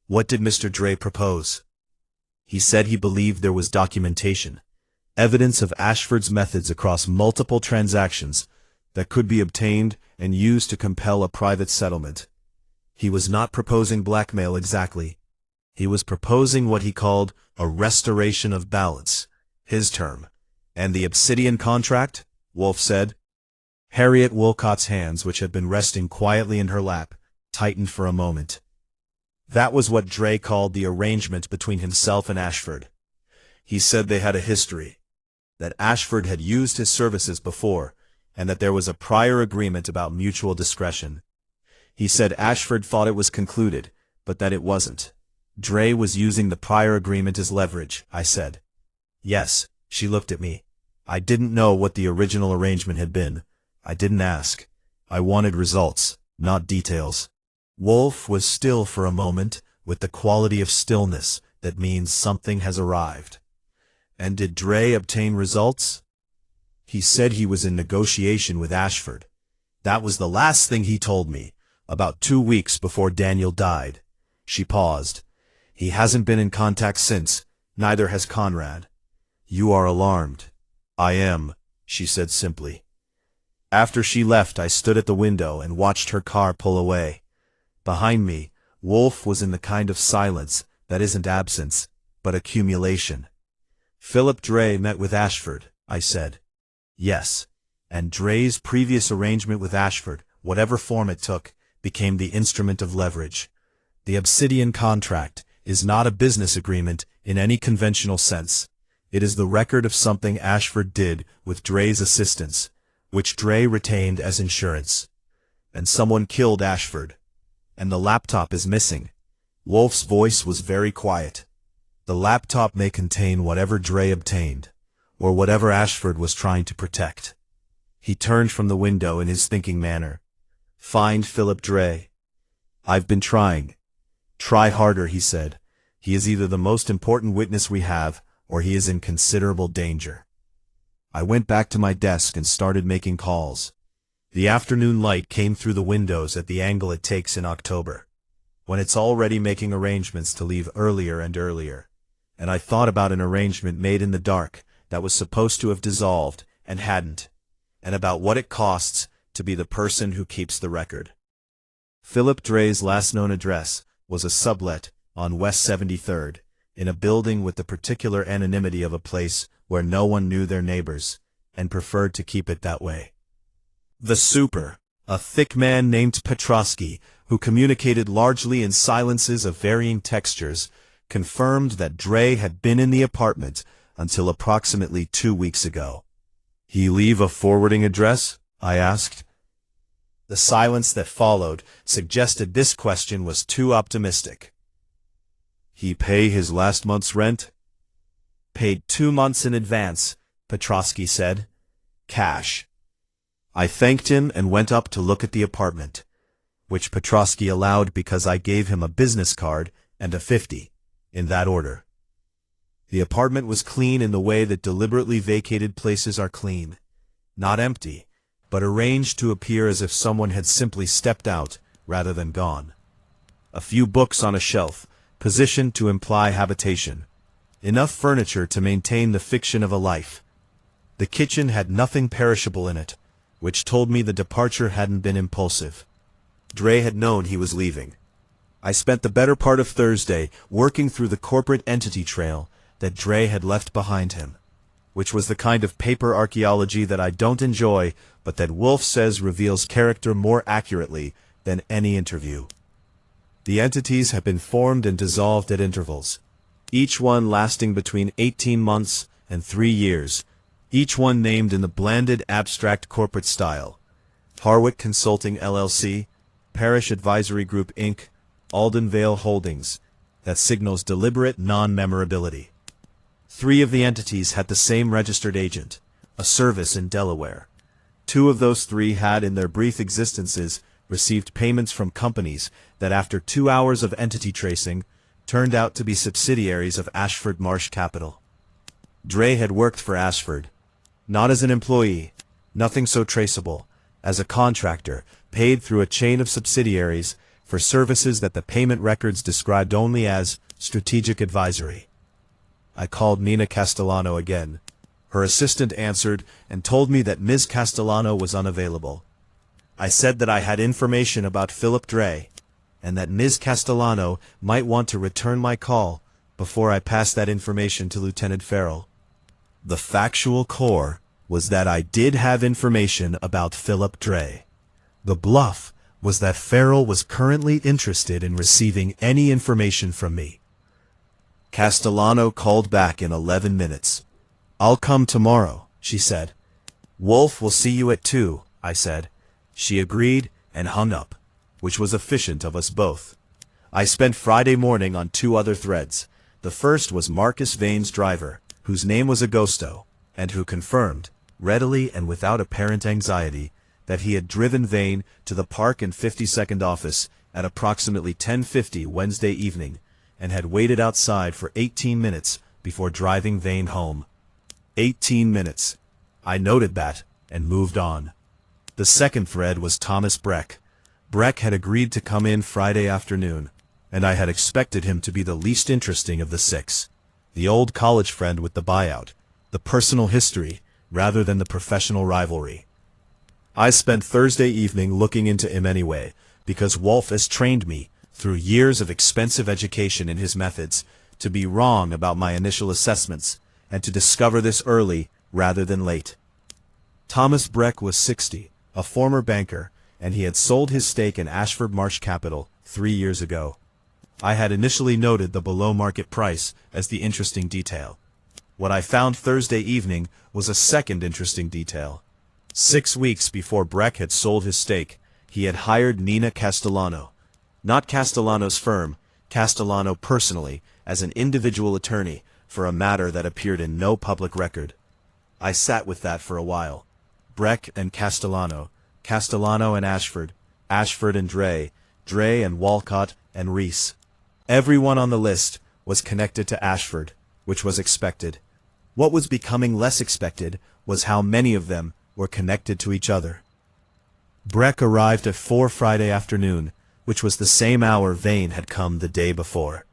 A: What did Mr. Dre propose? He said he believed there was documentation, evidence of Ashford's methods across multiple transactions that could be obtained and used to compel a private settlement. He was not proposing blackmail exactly. He was proposing what he called a restoration of balance, his term. And the obsidian contract? Wolfe said. Harriet Wolcott's hands, which had been resting quietly in her lap, tightened for a moment. That was what Dre called the arrangement between himself and Ashford. He said they had a history, that Ashford had used his services before, and that there was a prior agreement about mutual discretion. He said Ashford thought it was concluded, but that it wasn't. Dre was using the prior agreement as leverage, I said. Yes, she looked at me. I didn't know what the original arrangement had been. I didn't ask. I wanted results, not details. Wolfe was still for a moment, with the quality of stillness that means something has arrived. And did Dre obtain results? He said he was in negotiation with Ashford. That was the last thing he told me, about 2 weeks before Daniel died. She paused. He hasn't been in contact since, neither has Conrad. You are alarmed. I am, she said simply. After she left, I stood at the window and watched her car pull away. Behind me, Wolfe was in the kind of silence that isn't absence, but accumulation. Philip Dre met with Ashford, I said. Yes, and Dre's previous arrangement with Ashford, whatever form it took, became the instrument of leverage. The obsidian contract is not a business agreement in any conventional sense. It is the record of something Ashford did with Dre's assistance, which Dre retained as insurance. And someone killed Ashford. And the laptop is missing. Wolfe's voice was very quiet. The laptop may contain whatever Dre obtained, or whatever Ashford was trying to protect. He turned from the window in his thinking manner. Find Philip Dre. I've been trying. Try harder, he said. He is either the most important witness we have, or he is in considerable danger. I went back to my desk and started making calls. The afternoon light came through the windows at the angle it takes in October, when it's already making arrangements to leave earlier and earlier. And I thought about an arrangement made in the dark that was supposed to have dissolved and hadn't, and about what it costs to be the person who keeps the record. Philip Dre's last known address was a sublet on West 73rd, in a building with the particular anonymity of a place where no one knew their neighbors, and preferred to keep it that way. The super, a thick man named Petrosky, who communicated largely in silences of varying textures, confirmed that Dre had been in the apartment until approximately 2 weeks ago. He leave a forwarding address? I asked. The silence that followed suggested this question was too optimistic. He pay his last month's rent? Paid 2 months in advance, Petrosky said. Cash. I thanked him and went up to look at the apartment, which Petrosky allowed because I gave him a business card and a 50, in that order. The apartment was clean in the way that deliberately vacated places are clean, not empty, but arranged to appear as if someone had simply stepped out rather than gone. A few books on a shelf, positioned to imply habitation. Enough furniture to maintain the fiction of a life. The kitchen had nothing perishable in it, which told me the departure hadn't been impulsive. Dre had known he was leaving. I spent the better part of Thursday working through the corporate entity trail that Dre had left behind him, which was the kind of paper archaeology that I don't enjoy, but that Wolfe says reveals character more accurately than any interview. The entities have been formed and dissolved at intervals, each one lasting between 18 months and 3 years, each one named in the blanded abstract corporate style. Harwick Consulting LLC, Parish Advisory Group Inc., Alden Vale Holdings. That signals deliberate non-memorability. 3 of the entities had the same registered agent, a service in Delaware. Two of those three had in their brief existences received payments from companies that after 2 hours of entity tracing turned out to be subsidiaries of Ashford Marsh Capital. Dre had worked for Ashford, not as an employee, nothing so traceable, as a contractor, paid through a chain of subsidiaries for services that the payment records described only as strategic advisory. I called Nina Castellano again. Her assistant answered and told me that Ms. Castellano was unavailable. I said that I had information about Philip Dre, and that Ms. Castellano might want to return my call before I passed that information to Lieutenant Farrell. The factual core was that I did have information about Philip Dre. The bluff was that Farrell was currently interested in receiving any information from me. Castellano called back in 11 minutes. "I'll come tomorrow," she said. "Wolfe will see you at 2, I said. She agreed and hung up, which was efficient of us both. I spent Friday morning on 2 other threads. The first was Marcus Vane's driver, whose name was Agosto, and who confirmed, readily and without apparent anxiety, that he had driven Vane to the Park and 52nd office at approximately 10:50 Wednesday evening, and had waited outside for 18 minutes before driving Vane home. 18 minutes. I noted that, and moved on. The second thread was Thomas Breck. Breck had agreed to come in Friday afternoon, and I had expected him to be the least interesting of the 6. The old college friend with the buyout, the personal history, rather than the professional rivalry. I spent Thursday evening looking into him anyway, because Wolfe has trained me, through years of expensive education in his methods, to be wrong about my initial assessments, and to discover this early rather than late. Thomas Breck was 60, a former banker, and he had sold his stake in Ashford Marsh Capital 3 years ago. I had initially noted the below-market price as the interesting detail. What I found Thursday evening was a second interesting detail. 6 weeks before Breck had sold his stake, he had hired Nina Castellano, not Castellano's firm, Castellano personally, as an individual attorney for a matter that appeared in no public record. I sat with that for a while. Breck and Castellano, Castellano and Ashford, Ashford and Dre, Dre and Walcott and Reese. Everyone on the list was connected to Ashford, which was expected. What was becoming less expected was how many of them were connected to each other. Breck arrived at 4 Friday afternoon, which was the same hour Vane had come the day before.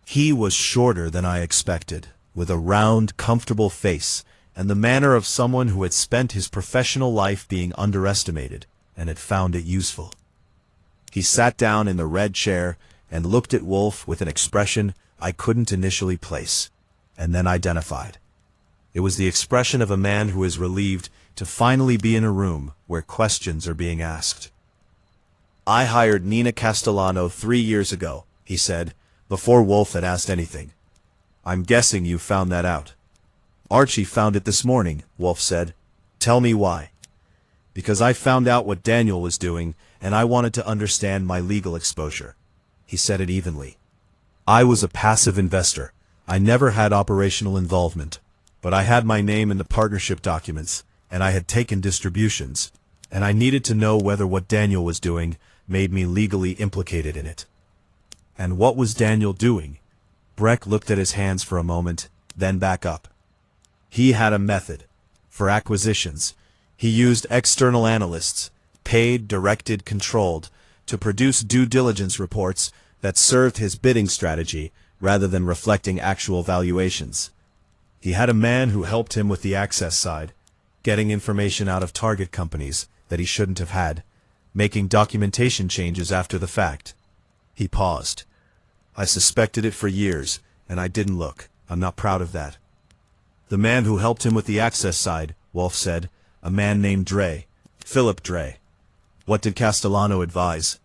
A: He was shorter than I expected, with a round, comfortable face, and the manner of someone who had spent his professional life being underestimated, and had found it useful. He sat down in the red chair and looked at Wolfe with an expression I couldn't initially place, and then identified. It was the expression of a man who is relieved to finally be in a room where questions are being asked. "I hired Nina Castellano 3 years ago," he said, before Wolfe had asked anything. "I'm guessing you found that out." "Archie found it this morning," Wolfe said. "Tell me why." "Because I found out what Daniel was doing, and I wanted to understand my legal exposure." He said it evenly. "I was a passive investor. I never had operational involvement. But I had my name in the partnership documents, and I had taken distributions, and I needed to know whether what Daniel was doing made me legally implicated in it." "And what was Daniel doing?" Breck looked at his hands for a moment, then back up. "He had a method. For acquisitions, he used external analysts, paid, directed, controlled, to produce due diligence reports that served his bidding strategy rather than reflecting actual valuations. He had a man who helped him with the access side, getting information out of target companies that he shouldn't have had, making documentation changes after the fact." He paused. "I suspected it for years, and I didn't look. I'm not proud of that." "The man who helped him with the access side," Wolfe said, "a man named Dre, Philip Dre. What did Castellano advise?"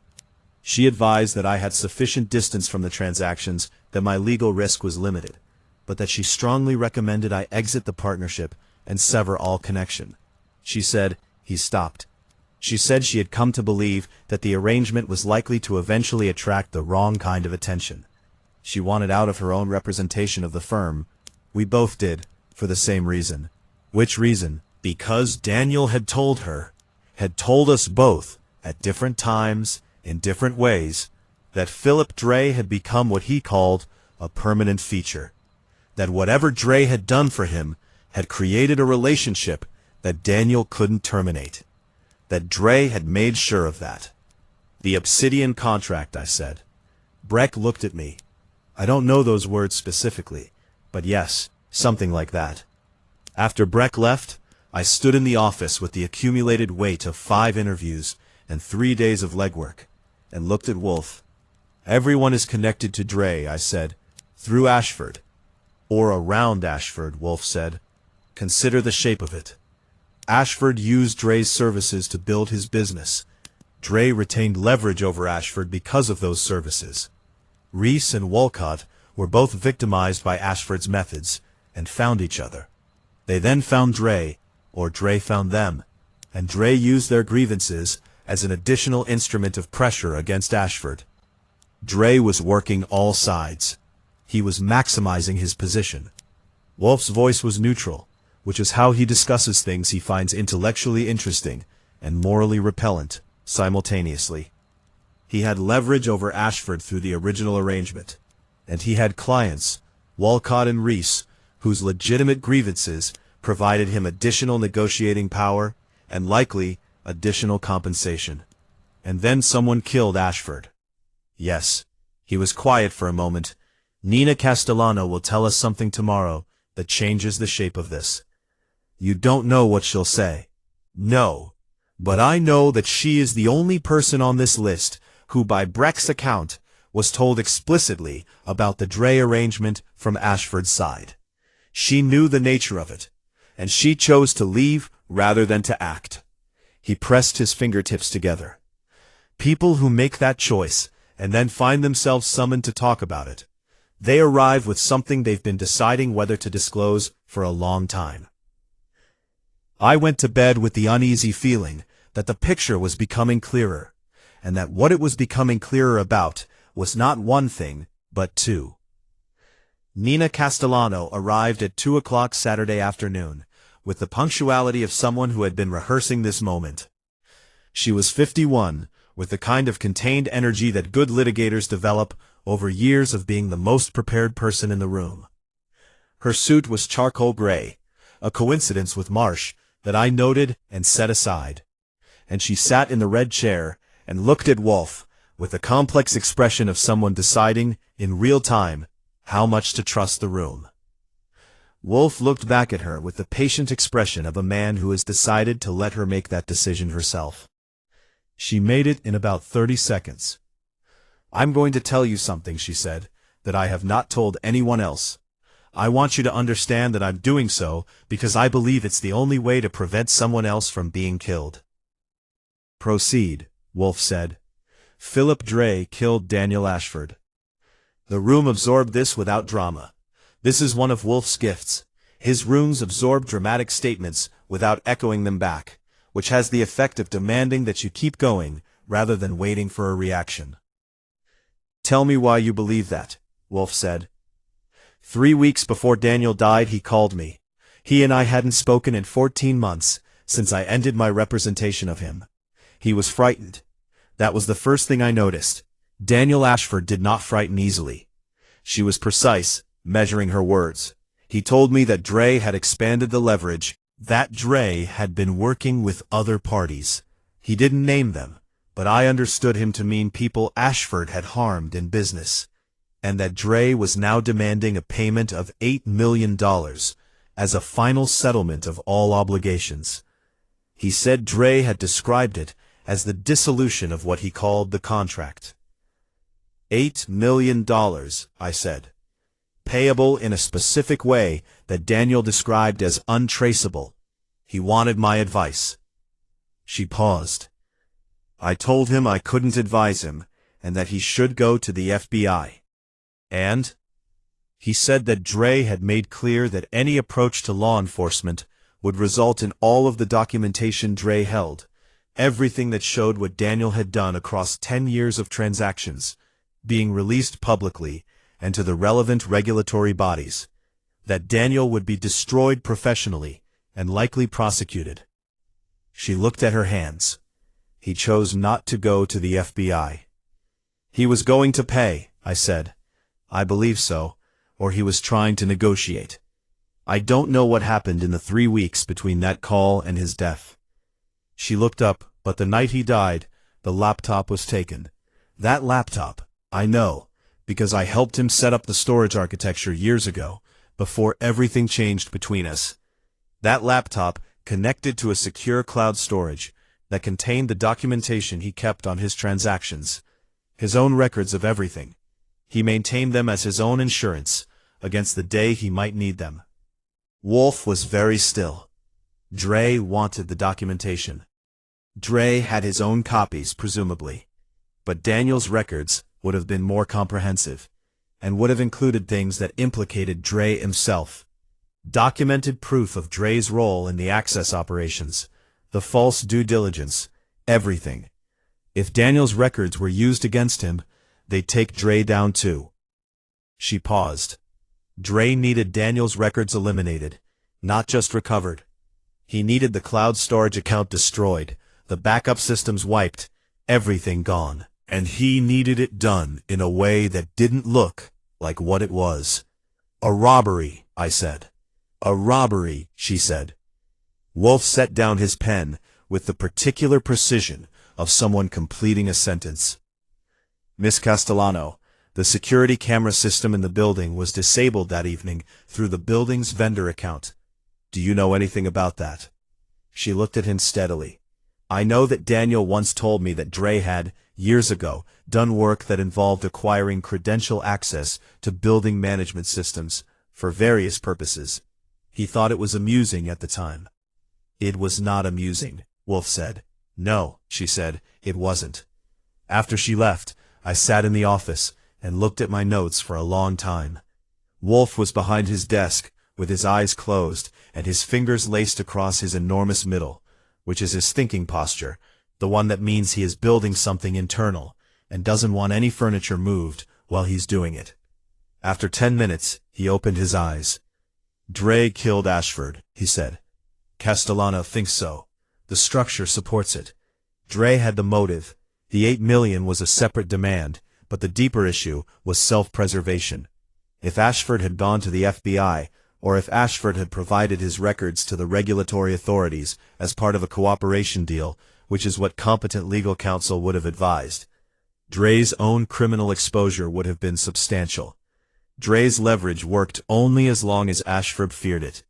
A: "She advised that I had sufficient distance from the transactions that my legal risk was limited, but that she strongly recommended I exit the partnership and sever all connection. She said," he stopped. "She said she had come to believe that the arrangement was likely to eventually attract the wrong kind of attention. She wanted out of her own representation of the firm. We both did, for the same reason." "Which reason?" "Because Daniel had told her had told us both, at different times, in different ways, that Philip Dre had become what he called a permanent feature. That whatever Dre had done for him had created a relationship that Daniel couldn't terminate. That Dre had made sure of that. The Obsidian contract, I said. Breck looked at me. I don't know those words specifically, but yes, something like that. After Breck left, I stood in the office with the accumulated weight of 5 interviews and 3 days of legwork, and looked at Wolfe. Everyone is connected to Dre, I said, through Ashford. Or around Ashford, Wolfe said. Consider the shape of it. Ashford used Dre's services to build his business. Dre retained leverage over Ashford because of those services. Reese and Wolcott were both victimized by Ashford's methods and found each other. They then found Dre, or Dre found them, and Dre used their grievances as an additional instrument of pressure against Ashford. Dre was working all sides. He was maximizing his position. Wolfe's voice was neutral, which is how he discusses things he finds intellectually interesting and morally repellent simultaneously. He had leverage over Ashford through the original arrangement, and he had clients, Wolcott and Reese, whose legitimate grievances provided him additional negotiating power and likely additional compensation. And then someone killed Ashford. Yes, he was quiet for a moment. Nina Castellano will tell us something tomorrow that changes the shape of this. You don't know what she'll say. No, but I know that she is the only person on this list who, by Breck's account, was told explicitly about the Dre arrangement from Ashford's side. She knew the nature of it, and she chose to leave rather than to act. He pressed his fingertips together. People who make that choice and then find themselves summoned to talk about it, they arrive with something they've been deciding whether to disclose for a long time. I went to bed with the uneasy feeling that the picture was becoming clearer, and that what it was becoming clearer about was not one thing, but two. Nina Castellano arrived at 2 o'clock Saturday afternoon, with the punctuality of someone who had been rehearsing this moment. She was 51, with the kind of contained energy that good litigators develop over years of being the most prepared person in the room. Her suit was charcoal gray, a coincidence with Marsh that I noted and set aside, and she sat in the red chair and looked at Wolfe with the complex expression of someone deciding, in real time, how much to trust the room. Wolfe looked back at her with the patient expression of a man who has decided to let her make that decision herself. She made it in about 30 seconds. I'm going to tell you something, she said, that I have not told anyone else. I want you to understand that I'm doing so because I believe it's the only way to prevent someone else from being killed. Proceed, Wolfe said. Philip Dre killed Daniel Ashford. The room absorbed this without drama. This is one of Wolfe's gifts. His rooms absorb dramatic statements without echoing them back, which has the effect of demanding that you keep going rather than waiting for a reaction. Tell me why you believe that, Wolfe said. 3 weeks before Daniel died, he called me. He and I hadn't spoken in 14 months, since I ended my representation of him. He was frightened. That was the first thing I noticed. Daniel Ashford did not frighten easily. She was precise, measuring her words. He told me that Dre had expanded the leverage, that Dre had been working with other parties. He didn't name them, but I understood him to mean people Ashford had harmed in business, and that Dre was now demanding a payment of $8 million as a final settlement of all obligations. He said Dre had described it as the dissolution of what he called the contract. $8 million, I said. Payable in a specific way that Daniel described as untraceable. He wanted my advice. She paused. I told him I couldn't advise him, and that he should go to the FBI. And? He said that Dre had made clear that any approach to law enforcement would result in all of the documentation Dre held, everything that showed what Daniel had done across 10 years of transactions, being released publicly and to the relevant regulatory bodies, that Daniel would be destroyed professionally and likely prosecuted. She looked at her hands. He chose not to go to the FBI. He was going to pay, I said. I believe so, or he was trying to negotiate. I don't know what happened in the 3 weeks between that call and his death. She looked up, but the night he died, the laptop was taken. That laptop, I know, because I helped him set up the storage architecture years ago, before everything changed between us. That laptop connected to a secure cloud storage that contained the documentation he kept on his transactions, his own records of everything. He maintained them as his own insurance against the day he might need them. Wolfe was very still. Dre wanted the documentation. Dre had his own copies, presumably. But Daniel's records would have been more comprehensive, and would have included things that implicated Dre himself. Documented proof of Dre's role in the access operations, the false due diligence, everything. If Daniel's records were used against him, they'd take Dre down too. She paused. Dre needed Daniel's records eliminated, not just recovered. He needed the cloud storage account destroyed, the backup systems wiped, everything gone. And he needed it done in a way that didn't look like what it was. A robbery, I said. A robbery, she said. Wolfe set down his pen with the particular precision of someone completing a sentence. Miss Castellano, the security camera system in the building was disabled that evening through the building's vendor account. Do you know anything about that? She looked at him steadily. I know that Daniel once told me that Dre had, years ago, done work that involved acquiring credential access to building management systems, for various purposes. He thought it was amusing at the time. It was not amusing, Wolfe said. No, she said, it wasn't. After she left, I sat in the office and looked at my notes for a long time. Wolfe was behind his desk, with his eyes closed and his fingers laced across his enormous middle, which is his thinking posture, the one that means he is building something internal and doesn't want any furniture moved while he's doing it. After 10 minutes, he opened his eyes. Dre killed Ashford, he said. Castellano thinks so. The structure supports it. Dre had the motive. The $8 million was a separate demand, but the deeper issue was self-preservation. If Ashford had gone to the FBI, or if Ashford had provided his records to the regulatory authorities as part of a cooperation deal, which is what competent legal counsel would have advised, Dre's own criminal exposure would have been substantial. Dre's leverage worked only as long as Ashford feared it.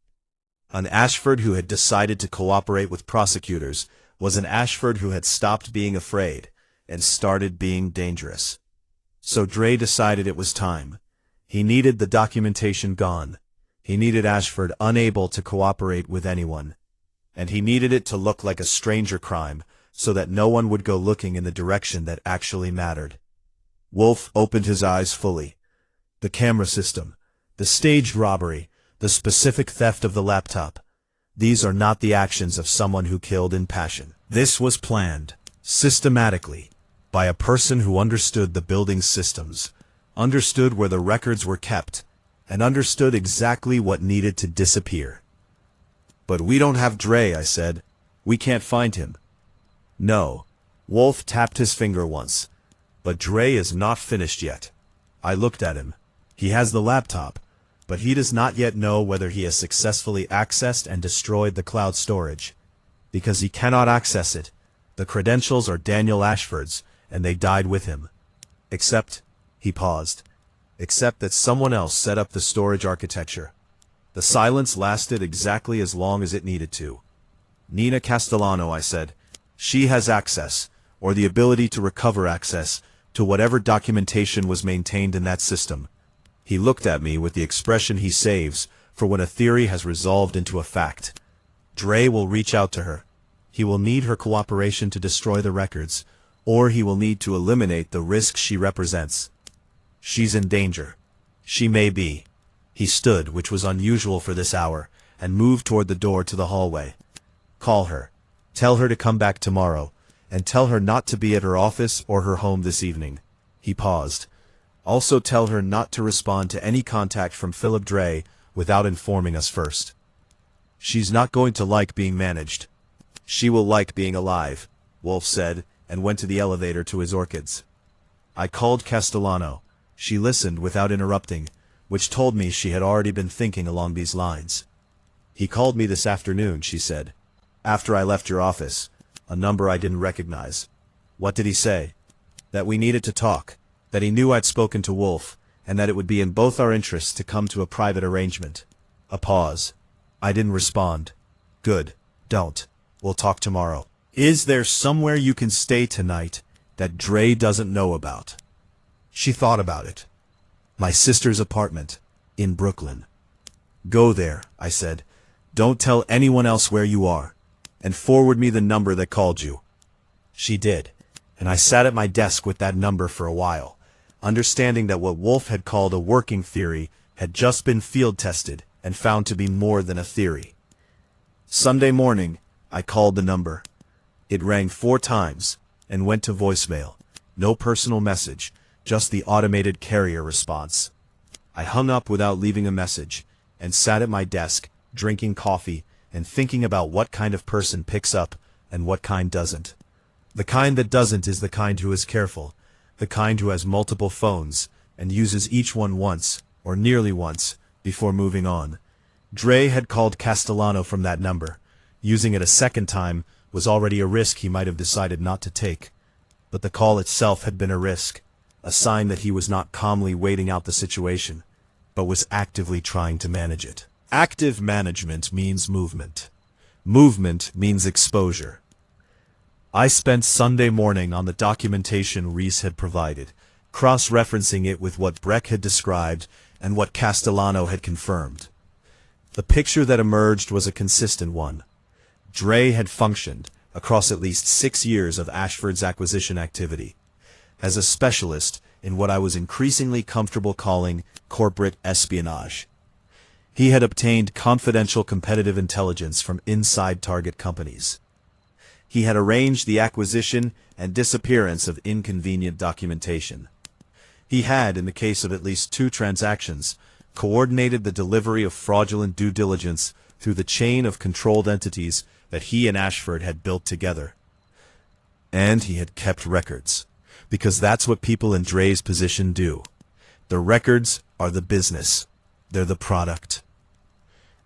A: An Ashford who had decided to cooperate with prosecutors was an Ashford who had stopped being afraid and started being dangerous. So Dre decided it was time. He needed the documentation gone. He needed Ashford unable to cooperate with anyone. And he needed it to look like a stranger crime, so that no one would go looking in the direction that actually mattered. Wolfe opened his eyes fully. The camera system, the staged robbery, the specific theft of the laptop. These are not the actions of someone who killed in passion. This was planned, systematically, by a person who understood the building's systems, understood where the records were kept, and understood exactly what needed to disappear. But we don't have Dre, I said. We can't find him. No. Wolfe tapped his finger once. But Dre is not finished yet. I looked at him. He has the laptop, but he does not yet know whether he has successfully accessed and destroyed the cloud storage. Because he cannot access it. The credentials are Daniel Ashford's, and they died with him. Except, he paused, except that someone else set up the storage architecture. The silence lasted exactly as long as it needed to. Nina Castellano, I said. She has access, or the ability to recover access, to whatever documentation was maintained in that system. He looked at me with the expression he saves for when a theory has resolved into a fact. Dre will reach out to her. He will need her cooperation to destroy the records, or he will need to eliminate the risk she represents. She's in danger. She may be. He stood, which was unusual for this hour, and moved toward the door to the hallway. Call her. Tell her to come back tomorrow, and tell her not to be at her office or her home this evening. He paused. Also tell her not to respond to any contact from Philip Dre without informing us first. She's not going to like being managed. She will like being alive, Wolfe said, and went to the elevator to his orchids. I called Castellano. She listened without interrupting, which told me she had already been thinking along these lines. He called me this afternoon, she said. After I left your office. A number I didn't recognize. What did he say? That we needed to talk, that he knew I'd spoken to Wolfe, and that it would be in both our interests to come to a private arrangement. A pause. I didn't respond. Good. Don't. We'll talk tomorrow. Is there somewhere you can stay tonight that Dre doesn't know about? She thought about it. My sister's apartment, in Brooklyn. Go there, I said. Don't tell anyone else where you are, and forward me the number that called you. She did, and I sat at my desk with that number for a while, understanding that what Wolfe had called a working theory had just been field tested and found to be more than a theory. Sunday morning, I called the number. It rang 4 times and went to voicemail. No personal message, just the automated carrier response. I hung up without leaving a message and sat at my desk, drinking coffee and thinking about what kind of person picks up and what kind doesn't. The kind that doesn't is the kind who is careful, the kind who has multiple phones and uses each one once, or nearly once, before moving on. Dre had called Castellano from that number. Using it a second time was already a risk he might have decided not to take. But the call itself had been a risk, a sign that he was not calmly waiting out the situation, but was actively trying to manage it. Active management means movement. Movement means exposure. I spent Sunday morning on the documentation Reese had provided, cross-referencing it with what Breck had described and what Castellano had confirmed. The picture that emerged was a consistent one. Dre had functioned, across at least 6 years of Ashford's acquisition activity, as a specialist in what I was increasingly comfortable calling corporate espionage. He had obtained confidential competitive intelligence from inside target companies. He had arranged the acquisition and disappearance of inconvenient documentation. He had, in the case of at least 2 transactions, coordinated the delivery of fraudulent due diligence through the chain of controlled entities that he and Ashford had built together. And he had kept records, because that's what people in Dre's position do. The records are the business. They're the product.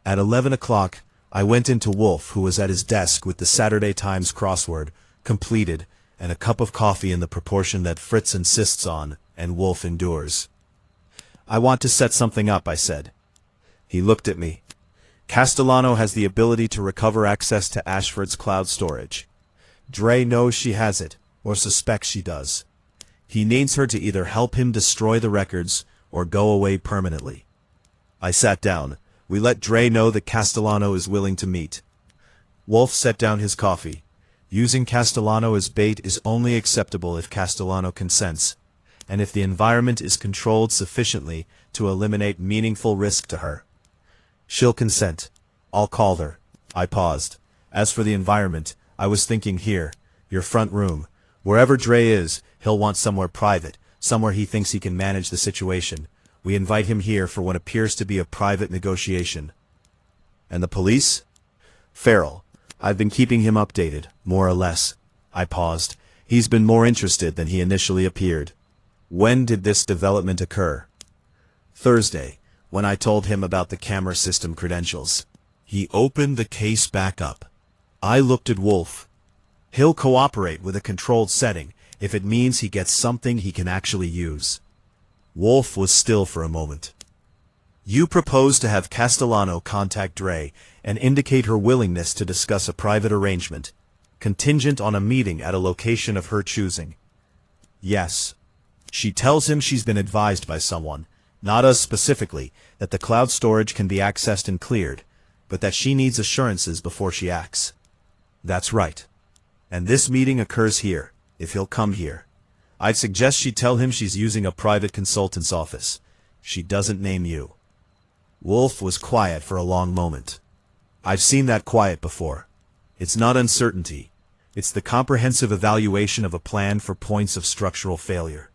A: At 11 o'clock, I went into Wolfe, who was at his desk with the Saturday Times crossword, completed, and a cup of coffee in the proportion that Fritz insists on, and Wolfe endures. I want to set something up, I said. He looked at me. Castellano has the ability to recover access to Ashford's cloud storage. Dre knows she has it, or suspects she does. He needs her to either help him destroy the records or go away permanently. I sat down. We let Dre know that Castellano is willing to meet. Wolfe set down his coffee. Using Castellano as bait is only acceptable if Castellano consents, and if the environment is controlled sufficiently to eliminate meaningful risk to her. She'll consent. I'll call her. I paused. As for the environment, I was thinking here, your front room. Wherever Dre is, he'll want somewhere private, somewhere he thinks he can manage the situation. We invite him here for what appears to be a private negotiation. And the police? Farrell. I've been keeping him updated, more or less. I paused. He's been more interested than he initially appeared. When did this development occur? Thursday, when I told him about the camera system credentials. He opened the case back up. I looked at Wolfe. He'll cooperate with a controlled setting if it means he gets something he can actually use. Wolfe was still for a moment. You propose to have Castellano contact Dre and indicate her willingness to discuss a private arrangement, contingent on a meeting at a location of her choosing. Yes. She tells him she's been advised by someone, not us specifically, that the cloud storage can be accessed and cleared, but that she needs assurances before she acts. That's right. And this meeting occurs here, if he'll come here. I'd suggest she tell him she's using a private consultant's office. She doesn't name you. Wolfe was quiet for a long moment. I've seen that quiet before. It's not uncertainty. It's the comprehensive evaluation of a plan for points of structural failure.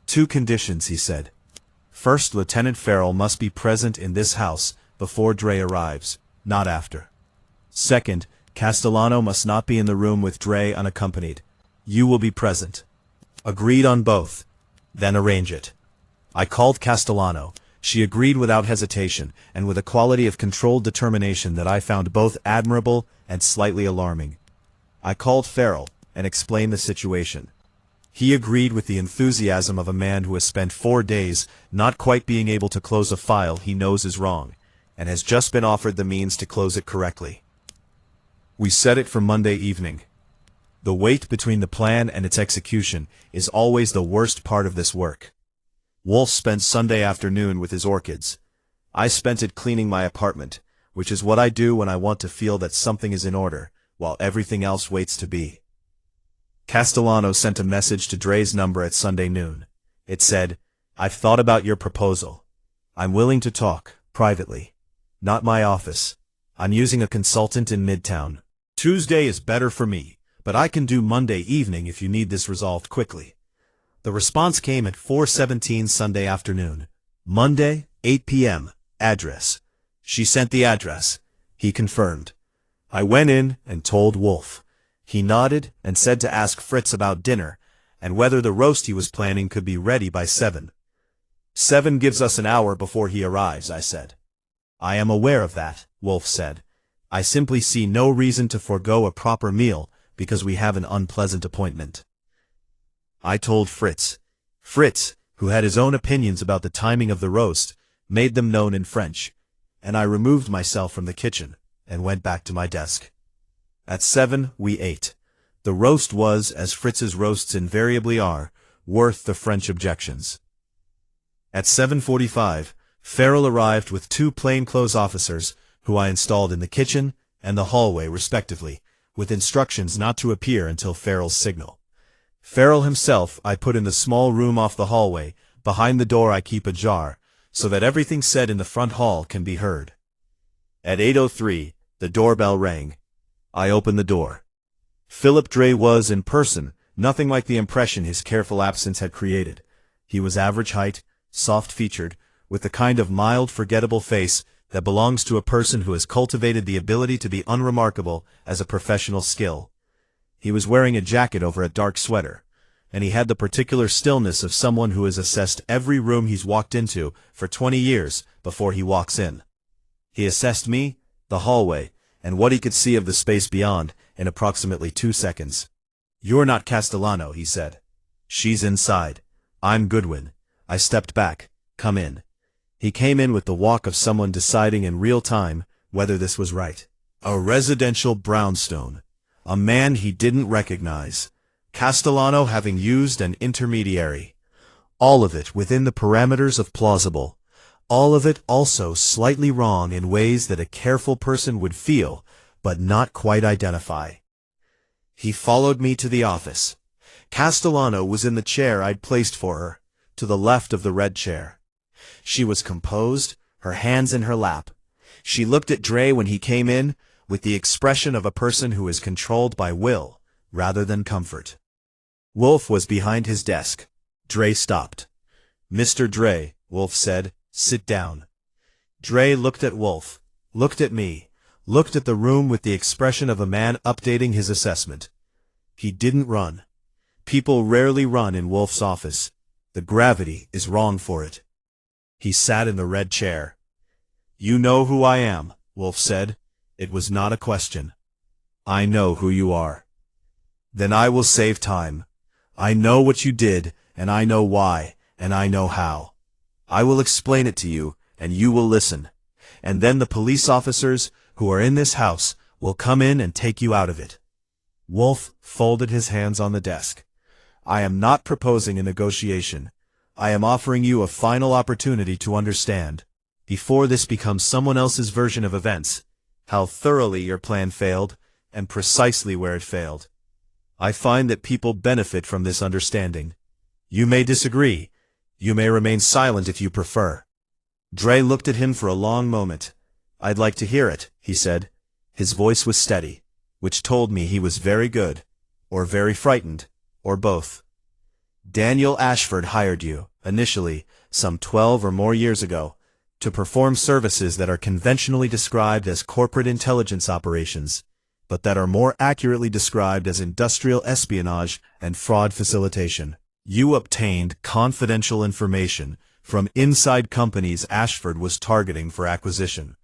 A: 2 conditions, he said. First, Lieutenant Farrell must be present in this house before Dre arrives, not after. Second, Castellano must not be in the room with Dre unaccompanied. You will be present. Agreed on both. Then arrange it. I called Castellano. She agreed without hesitation, and with a quality of controlled determination that I found both admirable and slightly alarming. I called Farrell and explained the situation. He agreed with the enthusiasm of a man who has spent 4 days not quite being able to close a file he knows is wrong, and has just been offered the means to close it correctly. We set it for Monday evening. The wait between the plan and its execution is always the worst part of this work. Wolfe spent Sunday afternoon with his orchids. I spent it cleaning my apartment, which is what I do when I want to feel that something is in order, while everything else waits to be. Castellano sent a message to Dre's number at Sunday noon. It said, "I've thought about your proposal. I'm willing to talk, privately. Not my office. I'm using a consultant in Midtown. Tuesday is better for me, but I can do Monday evening if you need this resolved quickly." The response came at 4:17 Sunday afternoon. Monday, 8 p.m. Address. She sent the address. He confirmed. I went in and told Wolfe. He nodded and said to ask Fritz about dinner, and whether the roast he was planning could be ready by 7. 7 gives us an hour before he arrives, I said. I am aware of that, Wolfe said. I simply see no reason to forego a proper meal because we have an unpleasant appointment. I told Fritz. Fritz, who had his own opinions about the timing of the roast, made them known in French, and I removed myself from the kitchen and went back to my desk. At 7 we ate. The roast was, as Fritz's roasts invariably are, worth the French objections. At 7:45, Farrell arrived with 2 plainclothes officers, who I installed in the kitchen and the hallway respectively, with instructions not to appear until Farrell's signal. Farrell himself I put in the small room off the hallway, behind the door I keep ajar, so that everything said in the front hall can be heard. At 8:03, the doorbell rang. I opened the door. Philip Dre was, in person, nothing like the impression his careful absence had created. He was average height, soft-featured, with the kind of mild, forgettable face that belongs to a person who has cultivated the ability to be unremarkable as a professional skill. He was wearing a jacket over a dark sweater, and he had the particular stillness of someone who has assessed every room he's walked into for 20 years before he walks in. He assessed me, the hallway, and what he could see of the space beyond in approximately 2 seconds. "You're not Castellano," he said. "She's inside. I'm Goodwin." I stepped back. "Come in." He came in with the walk of someone deciding in real time whether this was right. A residential brownstone. A man he didn't recognize. Castellano having used an intermediary. All of it within the parameters of plausible. All of it also slightly wrong in ways that a careful person would feel, but not quite identify. He followed me to the office. Castellano was in the chair I'd placed for her, to the left of the red chair. She was composed, her hands in her lap. She looked at Dre when he came in, with the expression of a person who is controlled by will, rather than comfort. Wolfe was behind his desk. Dre stopped. "Mr. Dre," Wolfe said, "sit down." Dre looked at Wolfe, looked at me, looked at the room with the expression of a man updating his assessment. He didn't run. People rarely run in Wolfe's office. The gravity is wrong for it. He sat in the red chair. "You know who I am," Wolfe said. It was not a question. "I know who you are." "Then I will save time. I know what you did, and I know why, and I know how. I will explain it to you, and you will listen. And then the police officers who are in this house will come in and take you out of it." Wolfe folded his hands on the desk. "I am not proposing a negotiation. I am offering you a final opportunity to understand, before this becomes someone else's version of events, how thoroughly your plan failed, and precisely where it failed. I find that people benefit from this understanding. You may disagree. You may remain silent if you prefer." Dre looked at him for a long moment. "I'd like to hear it," he said. His voice was steady, which told me he was very good, or very frightened, or both. "Daniel Ashford hired you, initially, some 12 or more years ago, to perform services that are conventionally described as corporate intelligence operations. but that are more accurately described as industrial espionage and fraud facilitation. You obtained confidential information from inside companies Ashford was targeting for acquisition,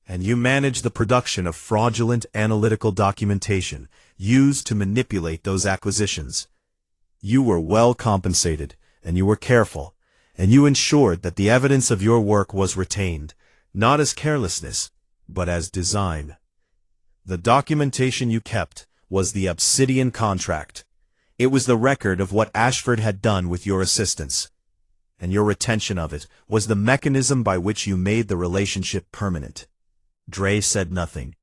A: and you managed the production of fraudulent analytical documentation used to manipulate those acquisitions. You were well compensated, and you were careful, and you ensured that the evidence of your work was retained, not as carelessness, but as design. The documentation you kept was the Obsidian contract. It was the record of what Ashford had done with your assistance, and your retention of it was the mechanism by which you made the relationship permanent. Dre said nothing.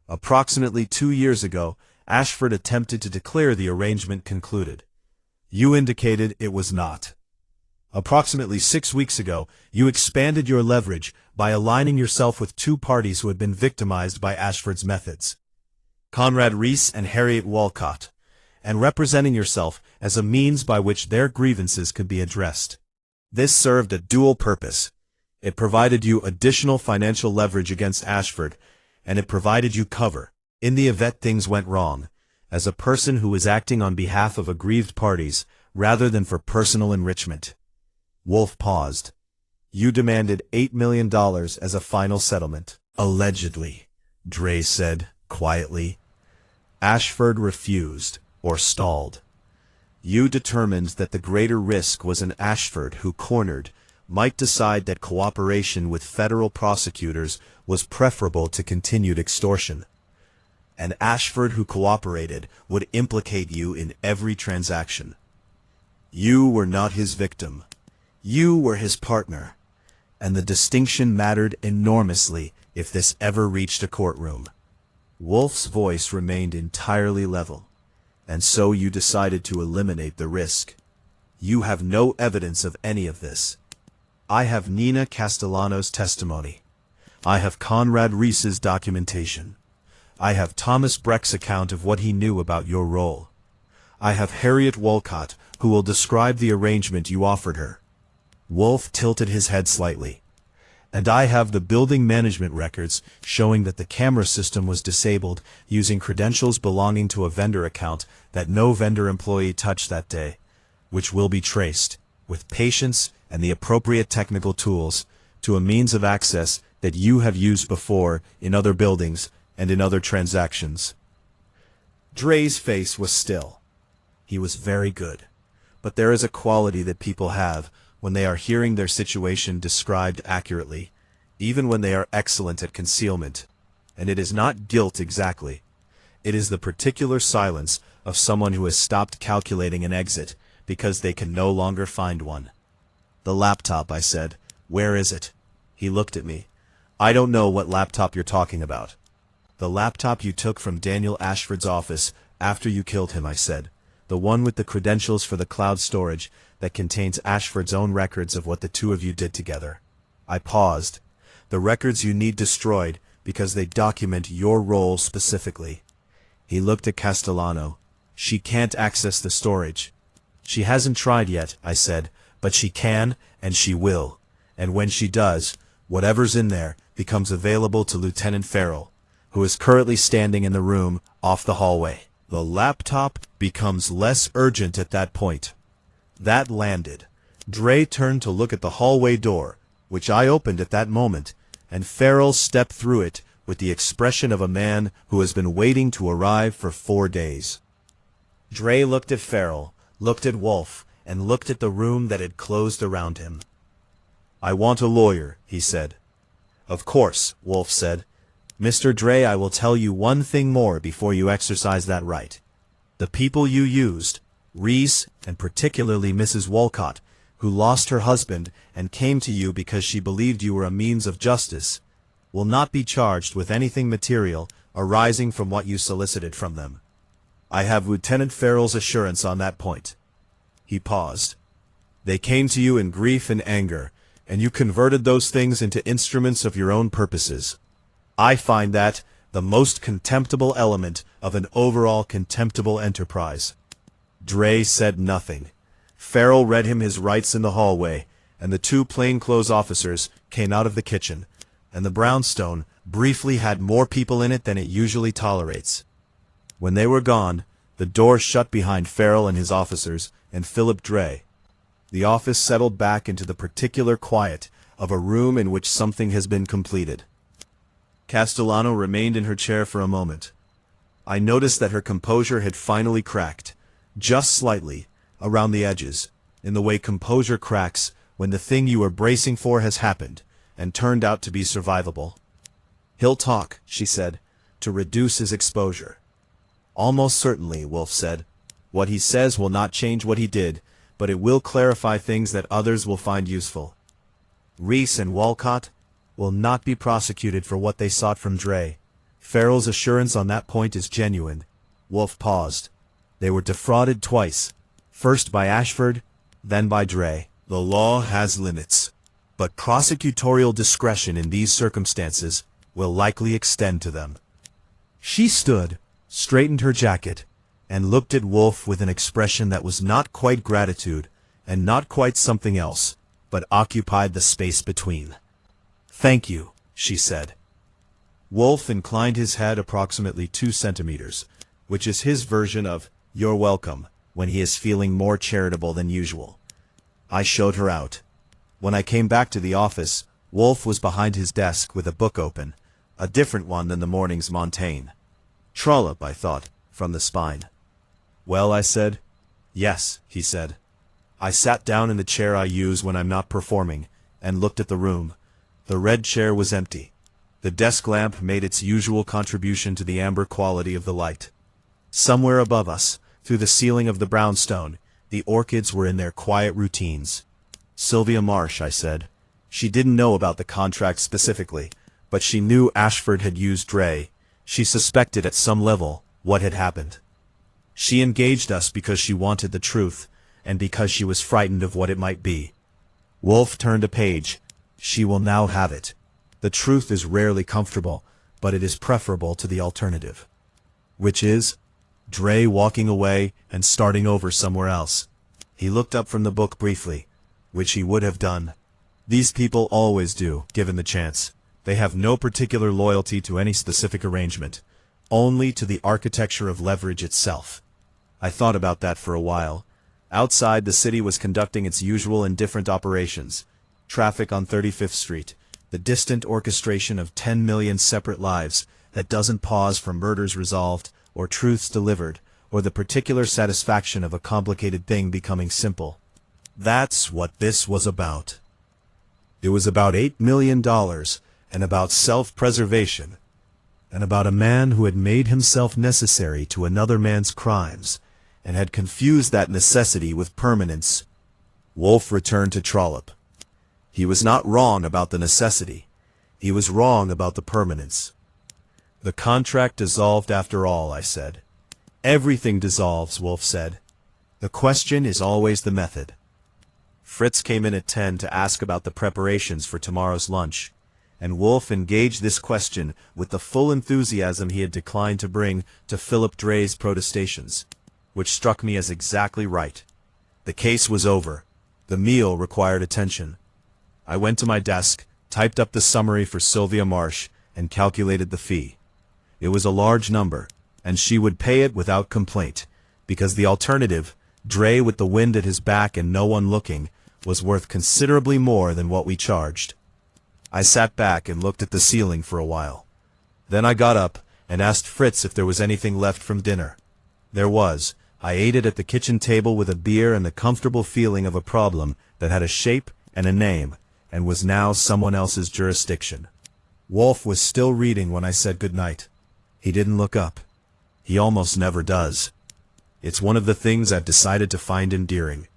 A: Approximately 2 years ago, Ashford attempted to declare the arrangement concluded. You indicated it was not. Approximately 6 weeks ago, you expanded your leverage by aligning yourself with 2 parties who had been victimized by Ashford's methods, Conrad Reese and Harriet Walcott, and representing yourself as a means by which their grievances could be addressed. This served a dual purpose. It provided you additional financial leverage against Ashford, and it provided you cover, in the event things went wrong, as a person who was acting on behalf of aggrieved parties rather than for personal enrichment. Wolfe paused. You demanded $8 million as a final settlement. Allegedly, Dre said, quietly. Ashford refused, or stalled. You determined that the greater risk was an Ashford who, cornered, might decide that cooperation with federal prosecutors was preferable to continued extortion. An Ashford who cooperated would implicate you in every transaction. You were not his victim. You were his partner, and the distinction mattered enormously if this ever reached a courtroom. Wolfe's voice remained entirely level, and so you decided to eliminate the risk. You have no evidence of any of this. I have Nina Castellano's testimony. I have Conrad Reese's documentation. I have Thomas Breck's account of what he knew about your role. I have Harriet Walcott, who will describe the arrangement you offered her. Wolfe tilted his head slightly. And I have the building management records showing that the camera system was disabled using credentials belonging to a vendor account that no vendor employee touched that day, which will be traced, with patience and the appropriate technical tools, to a means of access that you have used before in other buildings and in other transactions. Dre's face was still. He was very good, but there is a quality that people have when they are hearing their situation described accurately, even when they are excellent at concealment, and it is not guilt exactly. It is the particular silence of someone who has stopped calculating an exit because they can no longer find one. The laptop, I said. Where is it? He looked at me. I don't know what laptop you're talking about. The laptop you took from Daniel Ashford's office after you killed him, I said. The one with the credentials for the cloud storage that contains Ashford's own records of what the 2 of you did together. I paused. The records you need destroyed because they document your role specifically. He looked at Castellano. She can't access the storage. She hasn't tried yet, I said, but she can and she will. And when she does, whatever's in there becomes available to Lieutenant Farrell, who is currently standing in the room off the hallway. The laptop becomes less urgent at that point. That landed. Dre turned to look at the hallway door, which I opened at that moment, and Farrell stepped through it with the expression of a man who has been waiting to arrive for 4 days. Dre looked at Farrell, looked at Wolfe, and looked at the room that had closed around him. I want a lawyer, he said. Of course, Wolfe said. Mr. Dre, I will tell you one thing more before you exercise that right. The people you used, Reese, and particularly Mrs. Walcott, who lost her husband and came to you because she believed you were a means of justice, will not be charged with anything material arising from what you solicited from them. I have Lieutenant Farrell's assurance on that point. He paused. They came to you in grief and anger, and you converted those things into instruments of your own purposes. I find that the most contemptible element of an overall contemptible enterprise. Dre said nothing. Farrell read him his rights in the hallway, and the 2 plainclothes officers came out of the kitchen, and the brownstone briefly had more people in it than it usually tolerates. When they were gone, the door shut behind Farrell and his officers and Philip Dre. The office settled back into the particular quiet of a room in which something has been completed. Castellano remained in her chair for a moment. I noticed that her composure had finally cracked, just slightly, around the edges, in the way composure cracks when the thing you were bracing for has happened and turned out to be survivable. "He'll talk," she said, "to reduce his exposure." "Almost certainly," Wolfe said. "What he says will not change what he did, but it will clarify things that others will find useful. Reese and Walcott will not be prosecuted for what they sought from Dre. Farrell's assurance on that point is genuine." Wolfe paused. "They were defrauded twice, first by Ashford, then by Dre. The law has limits, but prosecutorial discretion in these circumstances will likely extend to them." She stood, straightened her jacket, and looked at Wolfe with an expression that was not quite gratitude and not quite something else, but occupied the space between. "Thank you," she said. Wolfe inclined his head approximately 2 centimeters, which is his version of "you're welcome" when he is feeling more charitable than usual. I showed her out. When I came back to the office, Wolfe was behind his desk with a book open, a different one than the morning's Montaigne. Trollope, I thought, from the spine. "Well," I said. "Yes," he said. I sat down in the chair I use when I'm not performing, and looked at the room. The red chair was empty. The desk lamp made its usual contribution to the amber quality of the light. Somewhere above us, through the ceiling of the brownstone, the orchids were in their quiet routines. "Sylvia Marsh," I said. She didn't know about the contract specifically, but she knew Ashford had used Dre. She suspected at some level what had happened. She engaged us because she wanted the truth, and because she was frightened of what it might be. Wolfe turned a page. "She will now have it. The truth is rarely comfortable, but it is preferable to the alternative." "Which is?" "Dre walking away and starting over somewhere else." He looked up from the book briefly, which he would have done. "These people always do, given the chance. They have no particular loyalty to any specific arrangement, only to the architecture of leverage itself." I thought about that for a while. Outside, the city was conducting its usual indifferent operations. Traffic on 35th Street, the distant orchestration of 10 million separate lives that doesn't pause for murders resolved, or truths delivered, or the particular satisfaction of a complicated thing becoming simple. That's what this was about. It was about $8 million, and about self-preservation, and about a man who had made himself necessary to another man's crimes, and had confused that necessity with permanence. Wolfe returned to Trollope. He was not wrong about the necessity. He was wrong about the permanence. "The contract dissolved after all," I said. "Everything dissolves," Wolfe said. "The question is always the method." Fritz came in at 10 to ask about the preparations for tomorrow's lunch, and Wolfe engaged this question with the full enthusiasm he had declined to bring to Philip Dre's protestations, which struck me as exactly right. The case was over. The meal required attention. I went to my desk, typed up the summary for Sylvia Marsh, and calculated the fee. It was a large number, and she would pay it without complaint, because the alternative, Dre with the wind at his back and no one looking, was worth considerably more than what we charged. I sat back and looked at the ceiling for a while. Then I got up and asked Fritz if there was anything left from dinner. There was. I ate it at the kitchen table with a beer and the comfortable feeling of a problem that had a shape and a name, and was now someone else's jurisdiction. Wolfe was still reading when I said good night. He didn't look up. He almost never does. It's one of the things I've decided to find endearing.